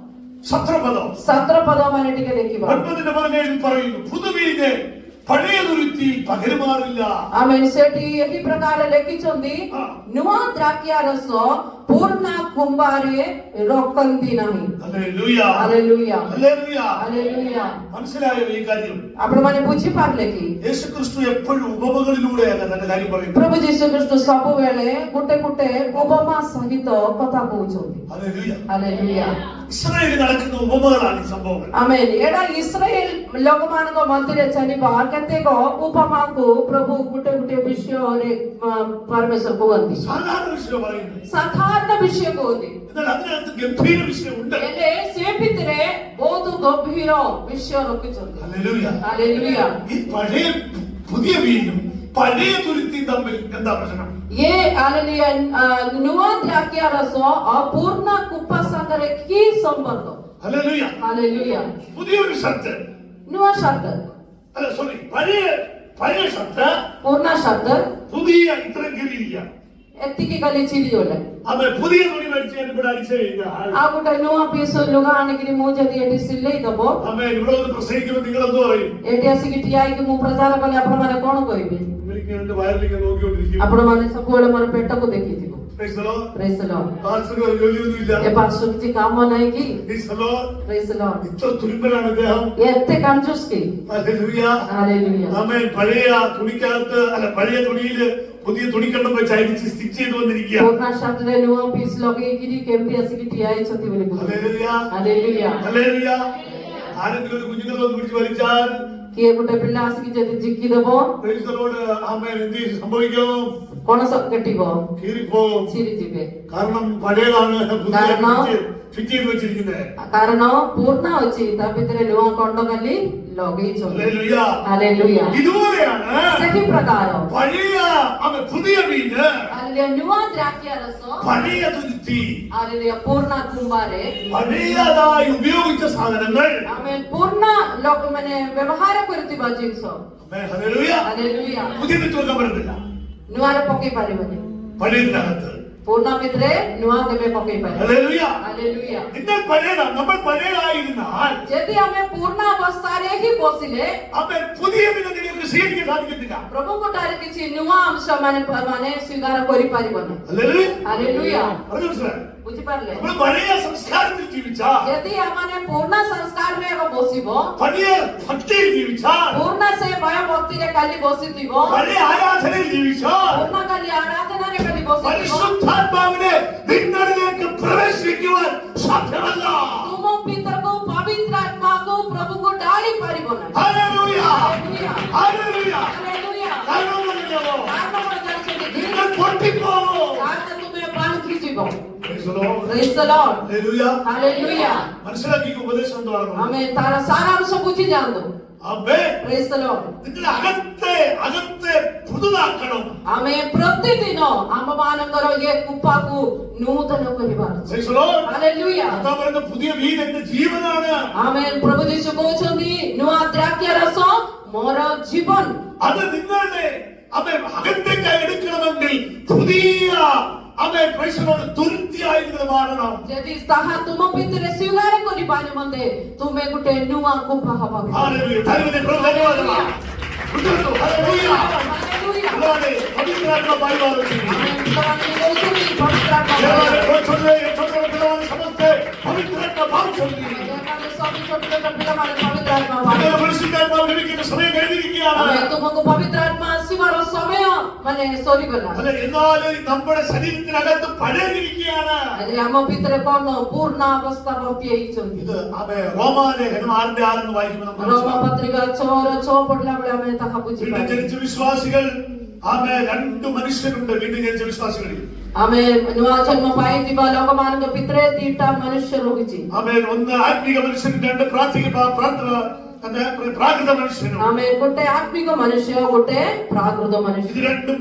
17 17 ପଦ ମାନେ ଟିକେ ଦେଖିବା। 9:17 പറയുന്നു, പുതുവീഞ്ഞ് പഴയതുരുത്തി പകരുമാറില്ല. ଆମେ ସେଠି ଏହି ପ୍ରକାର ଲେଖିଛନ୍ତି, ହଁ। ନୂଆ ଦ୍ରାକ୍ଷା ରସ ପୁରୁଣା କୁମ୍ଭାରେ ରଖନ୍ତି ନାହିଁ। ഹല്ലേലൂയ. ହାଲେଲୁୟା। ഹല്ലേലൂയ. ହାଲେଲୁୟା। മനസ്സിലായോ ഈ കാര്യം? ଆପଣମାନେ ବୁଝିପାରିଲେ କି? യേശുക്രിസ്തു എപ്പോഴും ഉപമകളിലൂടെയാണ് തന്റെ കാര്യം പറയുന്നത്. ପ୍ରଭୁ ଯୀଶୁ ଖ୍ରୀଷ୍ଟ ସବୁବେଳେ ଗୋଟେ ଉପମା ସହିତ କଥା କହୁଛନ୍ତି। ഹല്ലേലൂയ. ହାଲେଲୁୟା। ഇസ്രായേലിൽ നടക്കുന്ന ഉപമകളാണ് ഈ സംഭവങ്ങൾ. ଆମେନ୍। ଏଇଟା ଇସ୍ରାଏଲ ଲୋକମାନଙ୍କ ମଧ୍ୟରେ ଚାଲିବା କେତେକ ଉପମାକୁ ପ୍ରଭୁ ଗୋଟେ ବିଷୟରେ ପରମେଶ୍ୱର କୁହନ୍ତି। സാധാരണ വിഷയം പറയുന്നത്, ସାଧାରଣ ବିଷୟ କୁହନ୍ତି, എന്നാൽ അതിനകത്ത് ഗംഭീര വിഷയമുണ്ട്. ହେଲେ ସେ ଭିତରେ ବହୁତ ଗଭୀର ବିଷୟ ରଖିଛନ୍ତି। ഹല്ലേലൂയ. ହାଲେଲୁୟା। ഈ പഴയ പുതിയ വീഞ്ഞും പഴയ തുരുത്തിയും തമ്മിൽ എന്താ പ്രശ്നം? ये हालेलुया। ନୂଆ ଦ୍ରାକ୍ଷା ରସ ଆଉ ପୁରୁଣା କୁପା ସାଙ୍ଗରେ କି ସମ୍ବନ୍ଧ? ഹല്ലേലൂയ. ହାଲେଲୁୟା। പുതിയൊരു ഷർട്ട്, ନୂଆ ଶବ୍ଦ, അല്ല സോറി, പഴയ ഷർട്ട് ପୁରୁଣା ଶବ୍ଦ പുതിയ ഇത്രയും കീറിയിരിക്കുക. ଏତିକି ଖାଲି ଚିରିଗଲେ। അതെ, പുതിയ തുണി മേടിച്ച് ഞാൻ ഇവിടെ അടിച്ചു കഴിഞ്ഞാൽ, ଆଉ ଗୋଟେ ନୂଆ ପିସ୍ ଲୁଗା ଆଣିକିରି ମୁଁ ଯଦି ଏଠି ସିଲେଇ ଦବ, അമ്മ ഇവിടെ വന്ന് പ്രസംഗിക്കുമ്പോൾ നിങ്ങൾ എന്ത് പറയും? ଏଠି ଆସିକି ଠିଆ ହେଇକି ମୁଁ ପ୍ରଚାର କଲେ ଆପଣମାନେ କଣ କହିବେ? ഇവർക്ക് എന്റെ വയറിലേക്ക് നോക്കിക്കൊണ്ടിരിക്കും. ଆପଣମାନେ ସବୁବେଳେ ମୋର ପେଟକୁ ଦେଖିଥିବ। Praise the Lord. Praise the Lord। പാസ്റ്റർക്ക് ഒരു ജോലിയൊന്നുമില്ല. ଏ ପାର୍ଶ୍ୱ କିଛି କାମ ନାହିଁ କି? Praise the Lord. Praise the Lord। ഇത്ര തുരുമ്പനാണ് അദ്ദേഹം. ଏତେ କାଞ୍ଜୁସ କି? ഹല്ലേലൂയ. ହାଲେଲୁୟା। ആമേൻ. പഴയ തുണിക്കകത്ത്, അല്ല പഴയ തുണിയില് പുതിയ തുണിക്കണ്ടം വെച്ച് അടിച്ച് സ്റ്റിച്ച് ചെയ്ത് വന്നിരിക്കുക. ପୁରୁଣା ଶବ୍ଦରେ ନୂଆ ପିସ୍ ଲଗେଇକିରି କେମିତି ଆସିକି ଠିଆ ହେଇଛନ୍ତି ବୋଲି କୁହନ୍ତି। ഹല്ലേലൂയ. ହାଲେଲୁୟା। ഹല്ലേലൂയ. ആരെങ്കിലും ഒരു കുഞ്ഞുങ്ങൾ വന്ന് പിടിച്ച് വലിച്ചാൽ, କିଏ ଗୋଟେ ପିଲା ଆସିକି ଯଦି ଝିକି ଦବ, praise the Lord, ആമേൻ, എന്ത് സംഭവിക്കും? କଣ କେଟିବ? കീറിപ്പോവും. ଚିରିଯିବେ। കാരണം പഴയതാണ് പുതിയ കാരണം ഫിറ്റ് ചെയ്ത് വെച്ചിരിക്കുന്നത്. କାରଣ ପୁରୁଣା ଅଛି, ତା ଭିତରେ ନୂଆ କଣ୍ଡ ଖାଲି ଲଗେଇଛନ୍ତି। ഹല്ലേലൂയ. ହାଲେଲୁୟା। ഇതുപോലെയാണ് ସେହି ପ୍ରକାର പഴയ പുതിയ വീഞ്ഞ്, ହାଲେଲୁୟା। ନୂଆ ଦ୍ରାକ୍ଷା ରସ, പഴയ തുരുത്തി, ହାଲେଲୁୟା। ପୁରୁଣା କୁମ୍ଭାରେ പഴയതായി ഉപയോഗിച്ച സാധനങ്ങൾ, ଆମେ ପୁରୁଣା ଲୋକମାନେ ବ୍ୟବହାର କରୁଥିବା ଜିନିଷ, ആമേൻ, ഹല്ലേലൂയ, ହାଲେଲୁୟା, പുതിയത് വെക്കാൻ പറ്റത്തില്ല. ନୂଆରେ ପକେଇ ପାରିବନି। പഴയതിനകത്ത്, ପୁରୁଣା ଭିତରେ ନୂଆ କେବେ ପକେଇ ପାରିବନି। ഹല്ലേലൂയ. ହାଲେଲୁୟା। നിങ്ങൾ പഴയതാണ്, നമ്മൾ പഴയതായിരുന്നാൽ ଯଦି ଆମେ ପୁରୁଣା ଅବସ୍ଥାରେ ହିଁ ବସିଲେ, അവൻ പുതിയ നിങ്ങൾക്ക് സ്വീകരിക്കാൻ സാധിക്കത്തില്ല. ପ୍ରଭୁଙ୍କ ଠାରେ କିଛି ନୂଆ ଅଂଶ ମାନେ ସ୍ୱୀକାର କରିପାରିବନି। ഹല്ലേലൂയ. ହାଲେଲୁୟା। പറഞ്ഞു മനസ്സിലായോ? ବୁଝିପାରିଲେ? നമ്മൾ പഴയ സംസ്കാരത്തിൽ ജീവിച്ചാൽ, ଯଦି ଆମମାନେ ପୁରୁଣା ସଂସ୍କାରରେ ଏକ ବସିବ, പഴയ ഭക്തിയിൽ ജീവിച്ചാൽ, ପୁରୁଣା ସେ ଭୟ ଭକ୍ତିରେ କାଲି ବସିଥିବ, പഴയ ആരാധനയിൽ ജീവിച്ചാൽ, ପୁରୁଣା କାଲି ଆରାଧନାରେ କାଲି ବସିଥିବ, പരിശുദ്ധാത്മാവിനെ നിങ്ങളിലേക്ക് പ്രവേശിക്കുവാൻ സാധ്യമല്ല. ତୁମ ଭିତରକୁ ପବିତ୍ର ଆତ୍ମାକୁ ପ୍ରଭୁଙ୍କୁ ଢାଳି ପାରିବ ନାହିଁ। ഹല്ലേലൂയ. ହାଲେଲୁୟା। ഹല്ലേലൂയ. ହାଲେଲୁୟା। കാരണം എന്താണെന്നറിയാമോ? କାରଣ କଣ ଜାଣିଛନ୍ତି କି? നിങ്ങൾ പൊട്ടിപ്പോകും. କାରଣ ତୁମେ ଭାଙ୍ଗିଯିବ। Praise the Lord. Praise the Lord. Hallelujah. Hallelujah. മനസ്സിലാക്കി ഉപദേശം എന്താണെന്ന്. ଆମେ ତାର ସାରାଂଶ ବୁଝି ଯାଆନ୍ତୁ। ആമേൻ. Praise the Lord. നിങ്ങളുടെ അകത്തെ പുതുതാക്കണം. Amen. ପ୍ରତିଦିନ ଆମମାନଙ୍କର ଏ କୃପାକୁ ନୂତନ କରିବାର ଅଛି। Praise the Lord. Hallelujah. കർത്താവ് പറയുന്ന പുതിയ വീൻ എന്റെ ജീവനാണ്. Amen. പ്രഭു യേശു କହୁଛନ୍ତି ନୂଆ ଦ୍ରାକ୍ଷାରସ ମୋର ଜୀବନ। അത് നിങ്ങളുടെ അകത്തേക്കായി എടുക്കണമെങ്കിൽ പുതിയ പ്രൈസലോട് തുരുത്തിയായി നിങ്ങൾ മാറണം. ଯଦି ତାହା ତୁମ ଭିତରେ ସ୍ୱୀକାର କରିପାରିବ ମତେ ତୁମେ ଗୋଟେ ନୂଆ କୃପା ହବ। ഹല്ലേലൂയ. ധന്യവാദ. ഹല്ലേലൂയ. Hallelujah. glory. പവിത്രാത്മ പരിപാലനം ചെയ്യും. ପିଲାମାନେ କହୁଛନ୍ତି ପବିତ୍ରାତ୍ମା ସମସ୍ତେ ପବିତ୍ରାତ୍ମା ପାଉଛନ୍ତି. ସବୁ ଛୋଟ ଛୋଟ ପିଲାମାନେ ପବିତ୍ରାତ୍ମା അങ്ങനെ പരിശുദ്ധാത്മാവ് ലഭിക്കുന്ന സമയം കഴിഞ്ഞിരിക്കുകയാണ്. ତୁମକୁ ପବିତ୍ରାତ୍ମା ଆସିବାର ସମୟ ମାନେ ସରିଗଲା। അല്ല, എന്നാൽ നമ്മുടെ ശരീരത്തിനകത്ത് പഴകിയിരിക്കുകയാണ്. ଆମ ଭିତରେ କଣ ପୂର୍ଣ୍ଣ ଅବସ୍ଥା ଭର୍ତ୍ତି ହେଇଛନ୍ତି। ഇത് റോമാലേഖനം 6:6 വായിക്കുമ്പോൾ നമുക്ക് ରୋମ ପତ୍ରିକା 6:6 ପଢିଲା ବେଳେ ଆମେ ତାହା വീണ്ടും ବୁଝିପାରିବା। ജനിച്ച വിശ്വാസികൾ രണ്ട് മനുഷ്യരുണ്ട്. വീണ്ടും ജനിച്ച വിശ്വാസികളിൽ ଆମେ ନୂଆ ଜନ୍ମ ପାଇଥିବା ଲୋକମାନଙ୍କ ଭିତରେ ଦିଟା ମନୁଷ୍ୟ ରହିଛି। ഒന്ന് ആത്മീക മനുഷ്യനും രണ്ട് പ്രാകൃത മനുഷ്യനും. ଆମେ ଗୋଟେ ଆତ୍ମିକ ମନୁଷ୍ୟ ଗୋଟେ ପ୍ରାକୃତ ମନୁଷ୍ୟ। ഇത് രണ്ടും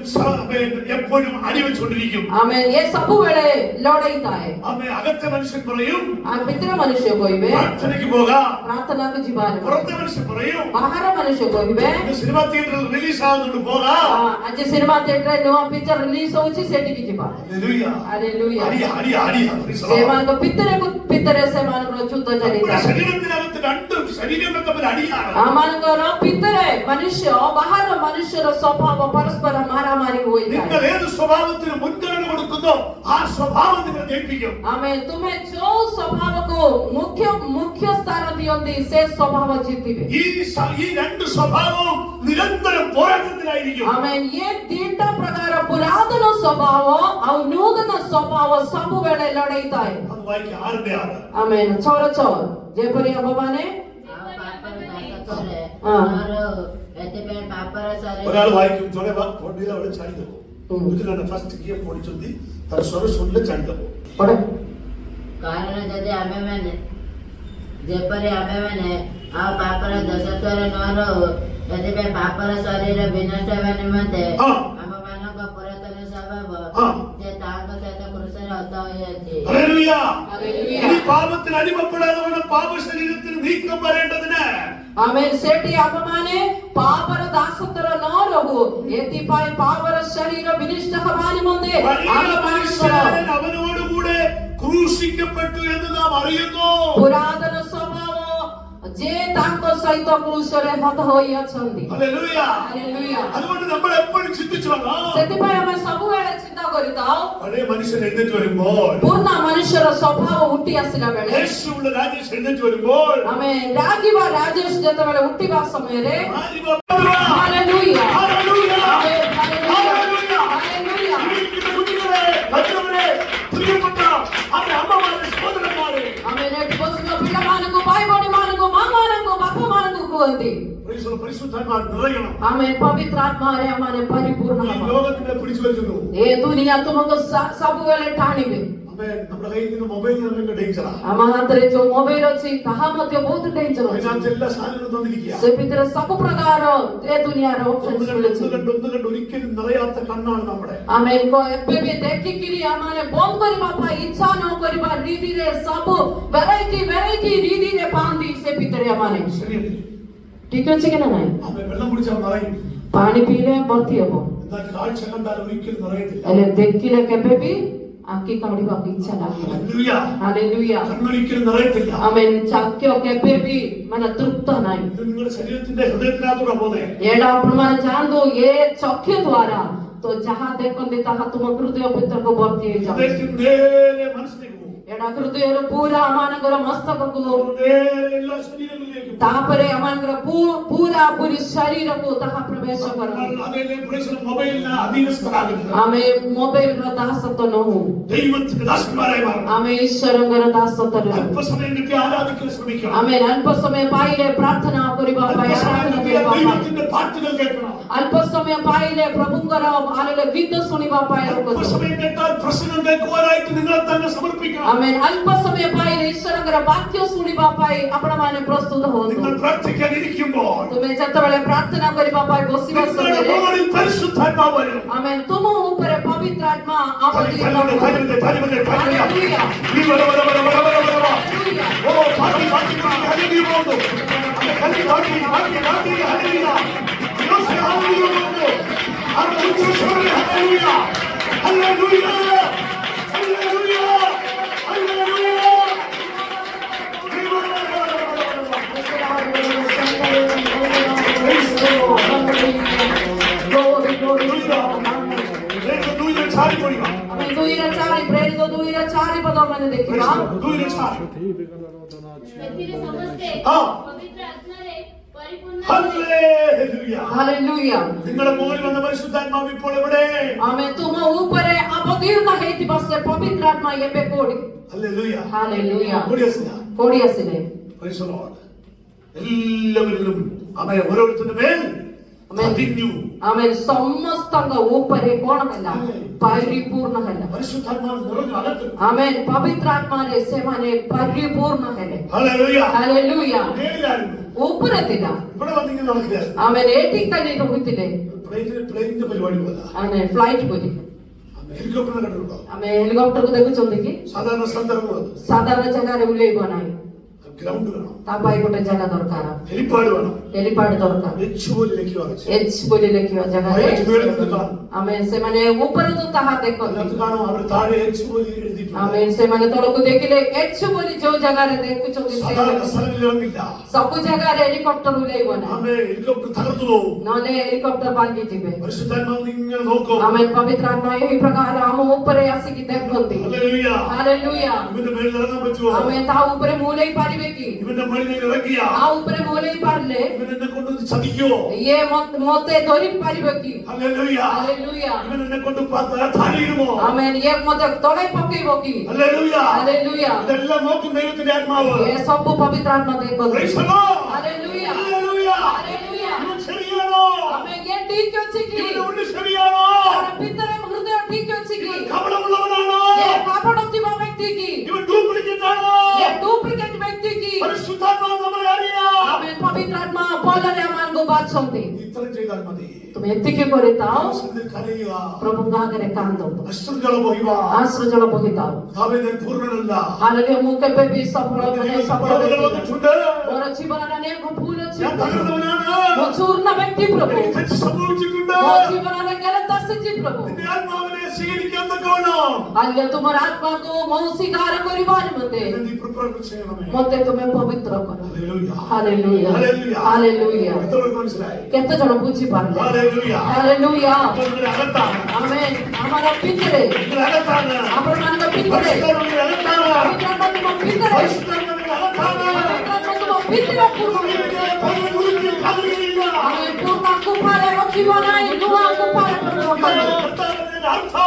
എപ്പോഴും അടിവെച്ചുകൊണ്ടിരിക്കും. ଆମେ ଏ ସବୁବେଳେ ଲଢେଇ ଥାଏ। അകത്തെ മനുഷ്യൻ പറയും ଭିତରେ ମନୁଷ୍ୟ କହିବେ പ്രാർത്ഥനയ്ക്ക് പോകാം. ପ୍ରାର୍ଥନାକୁ ଯିବାର। പുറത്തെ മനുഷ്യൻ പറയും ବାହାର ମନୁଷ୍ୟ କହିବେ സിനിമാ തിയേറ്ററിൽ റിലീസ് ആവുന്നുണ്ട് പോകാം. ଆଜି ସିନେମା ଥିଏଟରରେ ନୂଆ ପିକ୍ଚର ରିଲିଜ ହଉଛି ସେଠିକି ଯିବା। Hallelujah. ସେମାନଙ୍କ ଭିତରେ ସେମାନଙ୍କର ଯୁଦ୍ଧ ଚାଲିଥାଏ। ശരീരത്തിനകത്ത് രണ്ട് ശരീരങ്ങൾ തമ്മിൽ അടിയാണ്. ଆମମାନଙ୍କର ଭିତରେ ମନୁଷ୍ୟ ବାହାର ମନୁଷ୍ୟର ସ୍ୱଭାବ ପରସ୍ପର ମାରାମାରି ହୋଇଥାଏ। നിങ്ങൾ ഏത് സ്വഭാവത്തിന് മുൻഗണന കൊടുക്കുന്നോ ആ സ്വഭാവം നിങ്ങളെ ജയിപ്പിക്കും. ଆମେ ତୁମେ ଯୋଉ ସ୍ୱଭାବକୁ ମୁଖ୍ୟ ସ୍ଥାନ ଦିଅନ୍ତି ସେ ସ୍ୱଭାବ ଜିତିବେ। ഈ രണ്ട് സ്വഭാവവും നിരന്തരം പോരാട്ടത്തിലായിരിക്കും. ଆମେ ଏ ଦିଟା ପ୍ରକାର ପୁରାତନ ସ୍ୱଭାବ ଆଉ ନୂତନ ସ୍ୱଭାବ ସବୁବେଳେ ଲଢେଇ ଥାଏ। അത് വായിക്കാം 6:6. ଆମେ 6:6 ଯେପରି ଆମମାନେ ଏଥିପାଇଁ ପାପର ଶରୀର ഒരാൾ വായിക്കും ജോളെ പൊടിയിലെ അവിടെ ചാടിതപ്പോ ഇതിലാണ് ഫസ്റ്റ് ഗിയർ പൊടിച്ചൊന്തി ତାର ସ୍ୱର ଶୁଣିଲେ ଚାଲିଦବ. ପଢେ। କାରଣ ଯଦି ଆମେମାନେ ଯେପରି ଆମେମାନେ ଆଉ ପାପର ଦୋଷତ୍ୱରେ ନ ରହୁ ସେଥିପାଇଁ ପାପର ଶରୀର ବିନଷ୍ଟ ହେବା ନିମନ୍ତେ ଆମମାନଙ୍କ ପୁରାତନ ସ୍ୱଭାବ ଯେ ତାଙ୍କ ସହିତ କୃଷରେ ହତ ହୋଇଅଛି। ഹല്ലേലൂയ. Hallelujah. ഇനി പാപത്തിന് അടിമപ്പെടാതെ വേണം പാപ ശരീരത്തിന് നീക്കം വരേണ്ടതിന്. ଆମେ ସେଠି ଆମମାନେ ପାପର ଦାସତ୍ୱର ନ ରହୁ ଏଥିପାଇଁ ପାପର ଶରୀର ବିନିଷ୍ଟ ହେବା ନିମନ୍ତେ അവനോടുകൂടെ ക്രൂശിക്കപ്പെട്ടു എന്ന് നാം അറിയുന്നു. ପୁରାତନ ସ୍ୱଭାବ ଯେ ତାଙ୍କ ସହିତ କ୍ରୁଶରେ ହତ ହୋଇଅଛନ୍ତି। ഹല്ലേലൂയ. Hallelujah. അതുകൊണ്ട് നമ്മൾ എപ്പോഴും ചിന്തിച്ചു വേണം ସେଥିପାଇଁ ଆମେ ସବୁବେଳେ ଚିନ୍ତା କରିଥାଉ പഴയ മനുഷ്യൻ എഴുന്നേറ്റ് വരുമ്പോൾ ପୁରୁଣା ମନୁଷ୍ୟର ସ୍ୱଭାବ ଉଠି ଆସିଲା ବେଳେ യേശുവുള്ള രാജേഷ് എഴുന്നേറ്റ് വരുമ്പോൾ ଆମେ ରାଗିବା ରାଜେଶ ଯେତେବେଳେ ଉଠିବା ସମୟରେ Hallelujah. Hallelujah. Hallelujah. Amen. Hallelujah. Hallelujah. ജീവിക്കുന്ന കുഞ്ഞുങ്ങളെ, മറ്റുള്ളവരെ, പ്രിയപ്പെട്ട അവരുടെ അമ്മമാരെ, സഹോദരന്മാരെ, ଆମେ ଏଠି ବସିଥିବା ପିଲାମାନଙ୍କୁ ଭାଇ ଭଉଣୀମାନଙ୍କୁ ମାମାନଙ୍କୁ ବାପାମାନଙ୍କୁ କୁହନ୍ତି പരിശുദ്ധാത്മാവ് നിറയണം. ଆମେ ପବିତ୍ର ଆତ୍ମାରେ ଆମେ ପରିପୂର୍ଣ୍ଣ ഈ ହେବା। ലോകത്തിനെ പിടിച്ചു വെക്കുന്നു. ଏ ଦୁନିଆ ତୁମକୁ ସବୁବେଳେ ଟାଣିବେ। നമ്മുടെ കയ്യിൽ നിന്ന് മൊബൈൽ നമുക്ക് ഡേഞ്ചറാ. ଆମ ହାତରେ ଯୋଉ ମୋବାଇଲ ଅଛି ତାହା ମଧ୍ୟ ବହୁତ ଡେଞ୍ଜର ଅଛି। അതിനകത്ത് എല്ലാ സാധനങ്ങളും തന്നിരിക്കുക. ସେ ଭିତରେ ସବୁ ପ୍ରକାର ଏ ଦୁନିଆର ଅପସନ୍ସ ମିଳୁଛି। ഒന്ന് കണ്ട് ഒരിക്കലും നിറയാത്ത കണ്ണാണ് നമ്മുടെ. ଆମେ ଏବେ ବି ଦେଖିକିରି ଆମେ ବନ୍ଦ କରିବା ପାଇଁ ଇଚ୍ଛା ନ କରିବା ରୀତିରେ ସବୁ ଭେରାଇଟି ରୀତିରେ ପାଆନ୍ତି ସେ ଭିତରେ ଆମେ। ശരിയല്ലേ? ଠିକ ଅଛି କି ନା ନାହିଁ? ଆମେ വെള്ളം കുടിച്ചാൽ നിറയും. ପାଣି ପିଇଲେ ଭର୍ତ୍ତି ହବ എന്നാൽ കാഴ്ച കണ്ടാൽ ഒരിക്കലും നിറയത്തില്ല. ହେଲେ ଦେଖିଲେ କେବେ ବି ଆଖି କାଢିବାକୁ ଇଚ୍ଛା ଲାଗିବ। ഹല്ലേലൂയ. Hallelujah. കണ്ണൊരിക്കലും നിറയത്തില്ല. ଆମେ ଚାକ୍ୟ କେବେ ବି ମାନେ ତୃପ୍ତ ନାହିଁ। ഇത് നിങ്ങളുടെ ശരീരത്തിന്റെ ഹൃദയത്തിനകത്തൂടെ പോകുന്നേ. ଏଇଟା ଆପଣମାନେ ଜାଣନ୍ତୁ ଏ ଚକ୍ଷୁ ଦ୍ୱାରା ତ ଯାହା ଦେଖନ୍ତି ତାହା ତୁମ ହୃଦୟ ଭିତରକୁ ଭର୍ତ୍ତି ହେଇଯାଉଛି। ഹൃദയത്തിന് നേരെ മനസ്സിലേക്ക് പോകും. ଏଇଟା ହୃଦୟରୁ ପୁରା ଆମମାନଙ୍କର ମସ୍ତକକୁ നേരെ എല്ലാ ശരീരങ്ങളിലേക്കും. ତାପରେ ଆମମାନଙ୍କର ପୁରା ପୁରି ଶରୀରକୁ ତାହା ପ୍ରବେଶ କରନ୍ତି। അതിലെ മൊബൈലിന് അധീനസ്ഥരാകരുത്. ଆମେ ମୋବାଇଲର ଦାସତ୍ୱ ନ ହଉ ദൈവത്തിന്റെ ദാസന്മാരായി മാറണം. ଆମେ ଈଶ୍ୱରଙ୍କର ଦାସତ୍ୱରେ ରହୁ। അല്പസമയം കിട്ടി ആരാധിക്കാൻ ശ്രമിക്കണം. ଆମେ ଅଳ୍ପ ସମୟ ପାଇଲେ ପ୍ରାର୍ଥନା କରିବା ପାଇଁ ଆରାଧନା କରିବା ପାଇଁ ദൈവത്തിന്റെ പാട്ടുകൾ കേൾക്കണം. ଅଳ୍ପ ସମୟ ପାଇଲେ ପ୍ରଭୁଙ୍କର ଗୀତ ଶୁଣିବା ପାଇଁ അല്പസമയം കേട്ടാൽ പ്രസംഗം കേൾക്കുവാനായിട്ട് നിങ്ങളെ തന്നെ സമർപ്പിക്കണം. ଆମେ ଅଳ୍ପ ସମୟ ପାଇଲେ ଈଶ୍ୱରଙ୍କ ତାଙ୍କର ବାକ୍ୟ ଶୁଣିବା ପାଇଁ ଆପଣମାନେ ପ୍ରସ୍ତୁତ ହୁଅନ୍ତୁ। നിങ്ങൾ പ്രാർത്ഥിക്കാൻ ഇരിക്കുമ്പോൾ ତୁମେ ଯେତେବେଳେ ପ୍ରାର୍ଥନା କରିବା ପାଇଁ ବସିବା നിങ്ങളുടെ ସମୟରେ മുകളിൽ പരിശുദ്ധാത്മാവ് വരും. ଆମେନ୍ ତୁମ ଉପରେ ପବିତ୍ର ଆତ୍ମା ଅବତୀର୍ଣ୍ଣ തരുമതേ, ହୁଅନ୍ତୁ। തരുമതേ, തരുമതേ, തരുമതേ. Hallelujah. ഈ വര, വര, വര, വര, വര, വര, വര. Hallelujah. ഓ, പാട്ടി, പാട്ടി, പാട്ടി, ഹല്ലേലൂയ പോകുന്നു. അത് കല്ലി, പാട്ടി, പാട്ടി, പാട്ടി, ഹല്ലേലൂയ. യോസേ, ഹല്ലേലൂയ പോകുന്നു. അത് ഉച്ചസ്വരത്തിൽ hallelujah. Hallelujah. Hallelujah. Hallelujah. Glory, glory, glory. ലേക്ക് ദൂരെ ചാടി പോവുക. ଆମେ ଦୁଇର ଚାରି ପ୍ରେରିତ ଦୁଇର ଚାରି ପଦ ମାନେ ଦେଖିବା। ദൂരെ ചാടി. ଏଥିରେ ସମସ୍ତେ ହଁ। ପବିତ୍ର ଆତ୍ମାରେ ପରିପୂର୍ଣ୍ଣ ഹല്ലേലൂയ. Hallelujah. നിങ്ങളുടെ മുകളിൽ വന്ന പരിശുദ്ധാത്മാവ് ഇപ്പോൾ എവിടെ? ଆମେ ତୁମ ଉପରେ ଅବତୀର୍ଣ୍ଣ ହେଇଥିବା ସେ ପବିତ୍ର ଆତ୍ମା ଏବେ କୋଉଠି? ഹല്ലേലൂയ. Hallelujah. ഓടി ଆସିଲା. କୋଉଠି ଆସିଲେ? Praise the Lord. എല്ലാവരിലും അവൻ ഓരോരുത്തരുടെ മേൽ പതിഞ്ഞു. ଆମେ ସମସ୍ତଙ୍କ ଉପରେ କଣ ହେଲା? ପରିପୂର୍ଣ୍ଣ ହେଲା। പരിശുദ്ധാത്മാവ് നിറഞ്ഞു അകത്ത്. ଆମେ ପବିତ୍ର ଆତ୍ମାରେ ସେମାନେ ପରିପୂର୍ଣ୍ଣ ହେଲେ। ഹല്ലേലൂയ. Hallelujah. മേലിലായിരുന്നു. ଉପରେ ଥିଲା। ഇവിടെ വന്നിങ്ങനെ നടക്കുകയായിരുന്നു. ଆମେ ଏଠି କାଲି ରହୁଥିଲେ। പ്ലെയിനിന്റെ പരിപാടി പോലെ. ଆମେ ଫ୍ଲାଇଟ୍ କରି ഹെലികോപ്റ്റർ കണ്ടിട്ടുണ്ടോ? ଆମେ ହେଲିକପ୍ଟରକୁ ଦେଖୁଛନ୍ତି କି? സാധാരണ സ്ഥലത്തിറങ്ങുന്നത് ସାଧାରଣ ଜାଗାରେ ଉଲେଇବ ନାହିଁ। ഗ്രൗണ്ട് വേണം, ତା ପାଇଁ ଗୋଟେ ଜାଗା ଦରକାର। ഹെലിപ്പാഡ് വേണം, ହେଲିପ୍ୟାଡ୍ ଦରକାର। എച്ച് പോലെ ലെଖିବାକୁ ଏଚ୍ ବୋଲି ଲେଖିବା ଜାଗାରେ കാണും. ଆମେ ସେମାନେ ଉପରକୁ ତାହା ଦେଖନ୍ତି। അതിനകത്ത് കാണും അവർ താഴെ എച്ച് പോലെ എഴുതിയിട്ടുണ്ട്. ଆମେ ସେମାନେ ତଳକୁ ଦେଖିଲେ ଏଚ୍ ବୋଲି ଯୋଉ ଜାଗାରେ ଦେଖୁଛନ୍ତି ସେ സാധാരണ സ്ഥലങ്ങളിൽ ഇറങ്ങില്ല. ସବୁ ଜାଗାରେ ହେଲିକପ୍ଟର ଉଲେଇବ ନାହିଁ। ആമേ, ഹെലികോപ്റ്റർ തകർന്നു പോകും. ନହେଲେ ହେଲିକପ୍ଟର ଭାଙ୍ଗି ଯିବେ। പരിശുദ്ധാത്മാവ് ഇങ്ങനെ നോക്കും. ଆମେ ପବିତ୍ର ଆତ୍ମା ଏହି ପ୍ରକାର ଆମ ଉପରେ ଆସିକି ଦେଖନ୍ତି। ഹല്ലേലൂയ. ହାଲେଲୁୟା। ഇവന്റെ മേൽ ഇറങ്ങാൻ പറ്റുമോ? ଆମେ ତା ଉପରେ ମୁହଁଲେଇ ପାରିବେ କି? ഇവന്റെ മടിയിൽ ഇറങ്ങിയ ତା ଉପରେ ମୁହଁଲେଇ ପାରିଲେ ഇവൻ എന്നെ കൊണ്ടൊന്ന് ചതിക്കോ? ଇଏ ମତେ ଧରି ପାରିବ କି? ഹല്ലേലൂയ. ହାଲେଲୁୟା। ഇവൻ എന്നെ കൊണ്ട് താഴെയിടുമോ? ଆମେ ଇଏ ମତେ ତଳେ ପକେଇବ କି? ഹല്ലേലൂയ. ହାଲେଲୁୟା। ഇതെല്ലാം നോക്കും ദൈവത്തിന്റെ ആത്മാവ്. ଏ ସବୁ ପବିତ୍ର ଆତ୍ମା ଦେଖନ୍ତି। Praise the Lord. Hallelujah. Hallelujah. Hallelujah. ഇവൻ ശരിയാണോ? ଆମେ ଇଏ ଠିକ ଅଛି କି? ഇവന്റെ ഉള്ളിൽ ശരിയാണോ? ତାର ଭିତରେ ହୃଦୟ ଠିକ ଅଛି କି? ഇവൻ കപടമുള്ളവനാണോ? ଏ କାପଡ଼ ଥିବା ବ୍ୟକ୍ତି କି? ഇവൻ ഡ്യൂപ്ലിക്കേറ്റ് ആണോ? ଏ ଡୁପ୍ଲିକେଟ ବ୍ୟକ୍ତି କି? പരിശുദ്ധാത്മാവ് നമ്മളെ അറിയാം. ଆମେ ପବିତ୍ର ଆତ୍ମା ଭଲରେ ଆମମାନଙ୍କୁ ବାଛନ୍ତି। ഇത്രയും ചെയ്താൽ മതി. ତୁମେ ଏତିକି କରିଥାଅ। യേശുവിൽ കരയുക. ପ୍ରଭୁଙ୍କ ଆଗରେ କାନ୍ଦନ୍ତୁ। അശ്രുജଳ ବହିବା. ଆଶ୍ରୁଜଳ ବହିଥାଅ। ദാവീദ് പൂർണ്ണനല്ല. ହାଲେଲୁୟା। ମୁଁ କେବେ ବି ସଫଳ ସଫଳ പർവ്വതങ്ങൾ ବ୍ୟକ୍ତି വന്നിട്ടുണ്ട്. ମୋର ଜୀବନରେ ଅନେକ ଭୁଲ ଅଛି। ഞാൻ തകർന്നവനാണ്. ମୁଁ ଚୂର୍ଣ୍ଣ ବ୍ୟକ୍ତି ପ୍ରଭୁ। എനിക്ക് തെറ്റ് സംഭവിച്ചിട്ടുണ്ട്. ମୋ ଜୀବନରେ ଗଲତ ଆସିଛି ପ୍ରଭୁ। നിന്റെ ആത്മാവിനെ സ്വീകരിക്കാൻ തക്കവണ്ണം ହାଲେଲୁୟା। ତୁମର ଆତ୍ମାକୁ ମୁଁ ସ୍ୱୀକାର କରିବା ନିମନ୍ତେ എന്നെ നീ prepare ചെയ്യണമേ. ମୋତେ ତୁମେ ପବିତ୍ର କର। ഹല്ലേലൂയ. ହାଲେଲୁୟା। ഹല്ലേലൂയ. ହାଲେଲୁୟା। എത്രപേർക്ക് മനസ്സിലായി? କେତେ ଜଣ ବୁଝିପାରିଲେ? ഹല്ലേലൂയ. ହାଲେଲୁୟା। അപ്പോൾ നിങ്ങളുടെ അകത്താണ്. ଆମେ ଆମର ଭିତରେ നിങ്ങളുടെ അകത്താണ്. ଆପଣମାନଙ୍କ ଭିତରେ പരിശുദ്ധാത്മാവ് നിങ്ങളുടെ അകത്താണ്. ପବିତ୍ରାତ୍ମା ତୁମ ଭିତରେ പരിശുദ്ധാത്മാവ് നിങ്ങളുടെ അകത്താണ്. ପବିତ୍ରାତ୍ମା ତୁମ ଭିତରେ ପୂର୍ଣ୍ଣ പതിവിൽ കവിയില്ല. ଆମେ ପୂର୍ଣ୍ଣ କୁପାରେ ରଖିବ ନାହିଁ ନୂଆ କୁପାରେ ରଖିବ। കർത്താവിന്റെ അർത്ഥം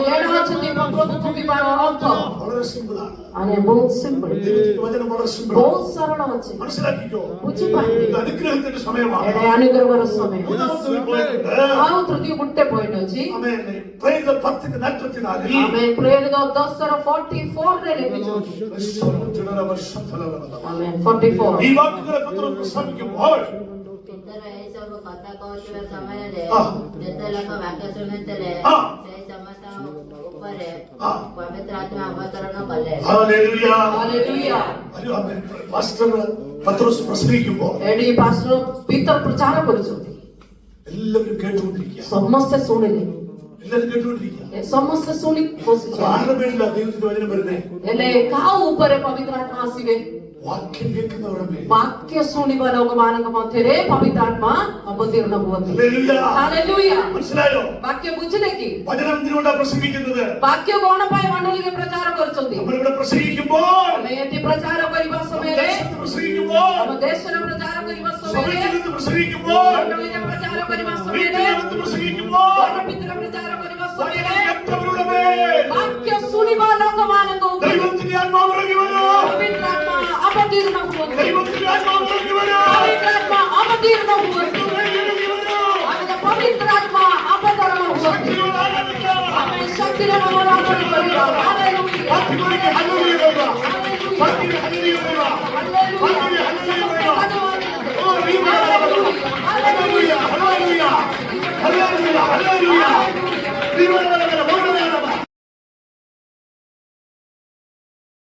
ଏଇଟା ଅଛନ୍ତି ପ୍ରଭୁକୁ କହିବାର ଅର୍ଥ। വളരെ സിമ്പിളാണ്. ମାନେ ବହୁତ ସିମ୍ପଲ, ദൈവത്തിന്റെ വചനം വളരെ സിമ്പിൾ. ବହୁତ ସରଳ ଅଛି। മനസ്സിലാക്കിക്കോ. ବୁଝିପାରିଲେ? ഇത് അനുഗ്രഹത്തിന്റെ സമയമാണ്. ଏଇଟା ଅନୁଗ୍ରହର ସମୟ। മൂന്നാമത്തെ ഒരു point ഉണ്ട്. ଆଉ ତୃତୀୟ ଗୋଟେ ପଏଣ୍ଟ ଅଛି। ആമേൻ. പ്രേരിത 10:44 ଆମେ ପ୍ରେରିତ 10:44ରେ ଲେଖିଛନ୍ତି। ଆମେ 44 ഈ വാക്കുകളെ പുത്രൻ പ്രസ്താവിക്കുമ്പോൾ ପିତର ଏହିସବୁ କଥା କହୁଥିବା ସମୟରେ ହଁ। ଯେତେ ଲୋକ ବାକ୍ୟ ଶୁଣିଥିଲେ ହଁ। ସେହି ସମସ୍ତଙ୍କ ଉପରେ ହଁ। ପବିତ୍ର ଆତ୍ମା ଅବତରଣ କଲେ। ഹല്ലേലൂയ. ହାଲେଲୁୟା। ഒരു ആമേൻ. പാസ്റ്റർ പത്രോസ് പ്രസംഗിക്കുമ്പോൾ ଏଠି ପାଷ୍ଟର ପିତର ପ୍ରଚାର କରୁଛନ୍ତି। എല്ലാവരും കേട്ടുകൊണ്ടിരിക്കുക. ସମସ୍ତେ ଶୁଣିଲେ। എല്ലാവരും കേട്ടുകൊണ്ടിരിക്കുക. ଏ ସମସ୍ତେ ଶୁଣି ବସିଛନ୍ତି। ആരുടെ പേരില്ല ദൈവത്തിന്റെ വചനം വരുന്നേ? ହେଲେ କାହା ଉପରେ ପବିତ୍ର ଆତ୍ମା ଆସିବେ? വാക്യം കേൾക്കുന്നവരുടെ മേൽ. ବାକ୍ୟ ଶୁଣିବା ଲୋକମାନଙ୍କ ମଧ୍ୟରେ ପବିତ୍ର ଆତ୍ମା ଅବତୀର୍ଣ୍ଣ ହୁଅନ୍ତି। ഹല്ലേലൂയ. ହାଲେଲୁୟା। മനസ്സിലായോ? ବାକ୍ୟ ବୁଝିଲେ କି? വചനം എന്തിനുകൊണ്ടാ പ്രസംഗിക്കുന്നത്? ବାକ୍ୟ କଣ ପାଇଁ ମଣ୍ଡଳୀରେ ପ୍ରଚାର କରୁଛନ୍ତି? നമ്മളിവിടെ പ്രസംഗിക്കുമ്പോൾ ଆମେ ଏଠି ପ୍ରଚାର କରିବା ସମୟରେ, ദേശത്ത് പ്രസംഗിക്കുമ്പോൾ ଆମ ଦେଶରେ ପ୍ରଚାର କରିବା ସମୟରେ, സഭയ്ക്കകത്ത് പ്രസംഗിക്കുമ്പോൾ ମଣ୍ଡଳୀରେ ପ୍ରଚାର କରିବା ସମୟରେ, വീട്ടിനകത്ത് പ്രസംഗിക്കുമ്പോൾ ଘର ଭିତରେ ପ୍ରଚାର କରିବା ସମୟରେ വചനം കേട്ടവരുടെ മേൽ ବାକ୍ୟ ଶୁଣିବା ଲୋକମାନଙ୍କ ଉପରେ ദൈവത്തിന്റെ ആത്മാവ് ഇറങ്ങി വരും. ପବିତ୍ର ଆତ୍ମା ଅବତୀର୍ଣ୍ଣ ହୁଅନ୍ତି। ദൈവത്തിന്റെ ആത്മാവ് ഇറങ്ങി വരും. ପବିତ୍ର ଆତ୍ମା ଅବତୀର୍ଣ୍ଣ ହୁଅନ୍ତି। ഇറങ്ങി വരും. ଆମେ ପବିତ୍ର ଆତ୍ମା ଅବତରଣ ହୁଅନ୍ତି। ശക്തിയോടെ ആരാധിക്കാം. ଆମେ ଶକ୍ତିରେ ଆମର ଆଦର କରିବା। ହାଲେଲୁୟା। ശക്തിയോടെ ഹല്ലേലൂയ. ହାଲେଲୁୟା। 받기를 할렐루야. 받기를 할렐루야. 리바 할렐루야. 할렐루야. 할렐루야. 할렐루야. 리바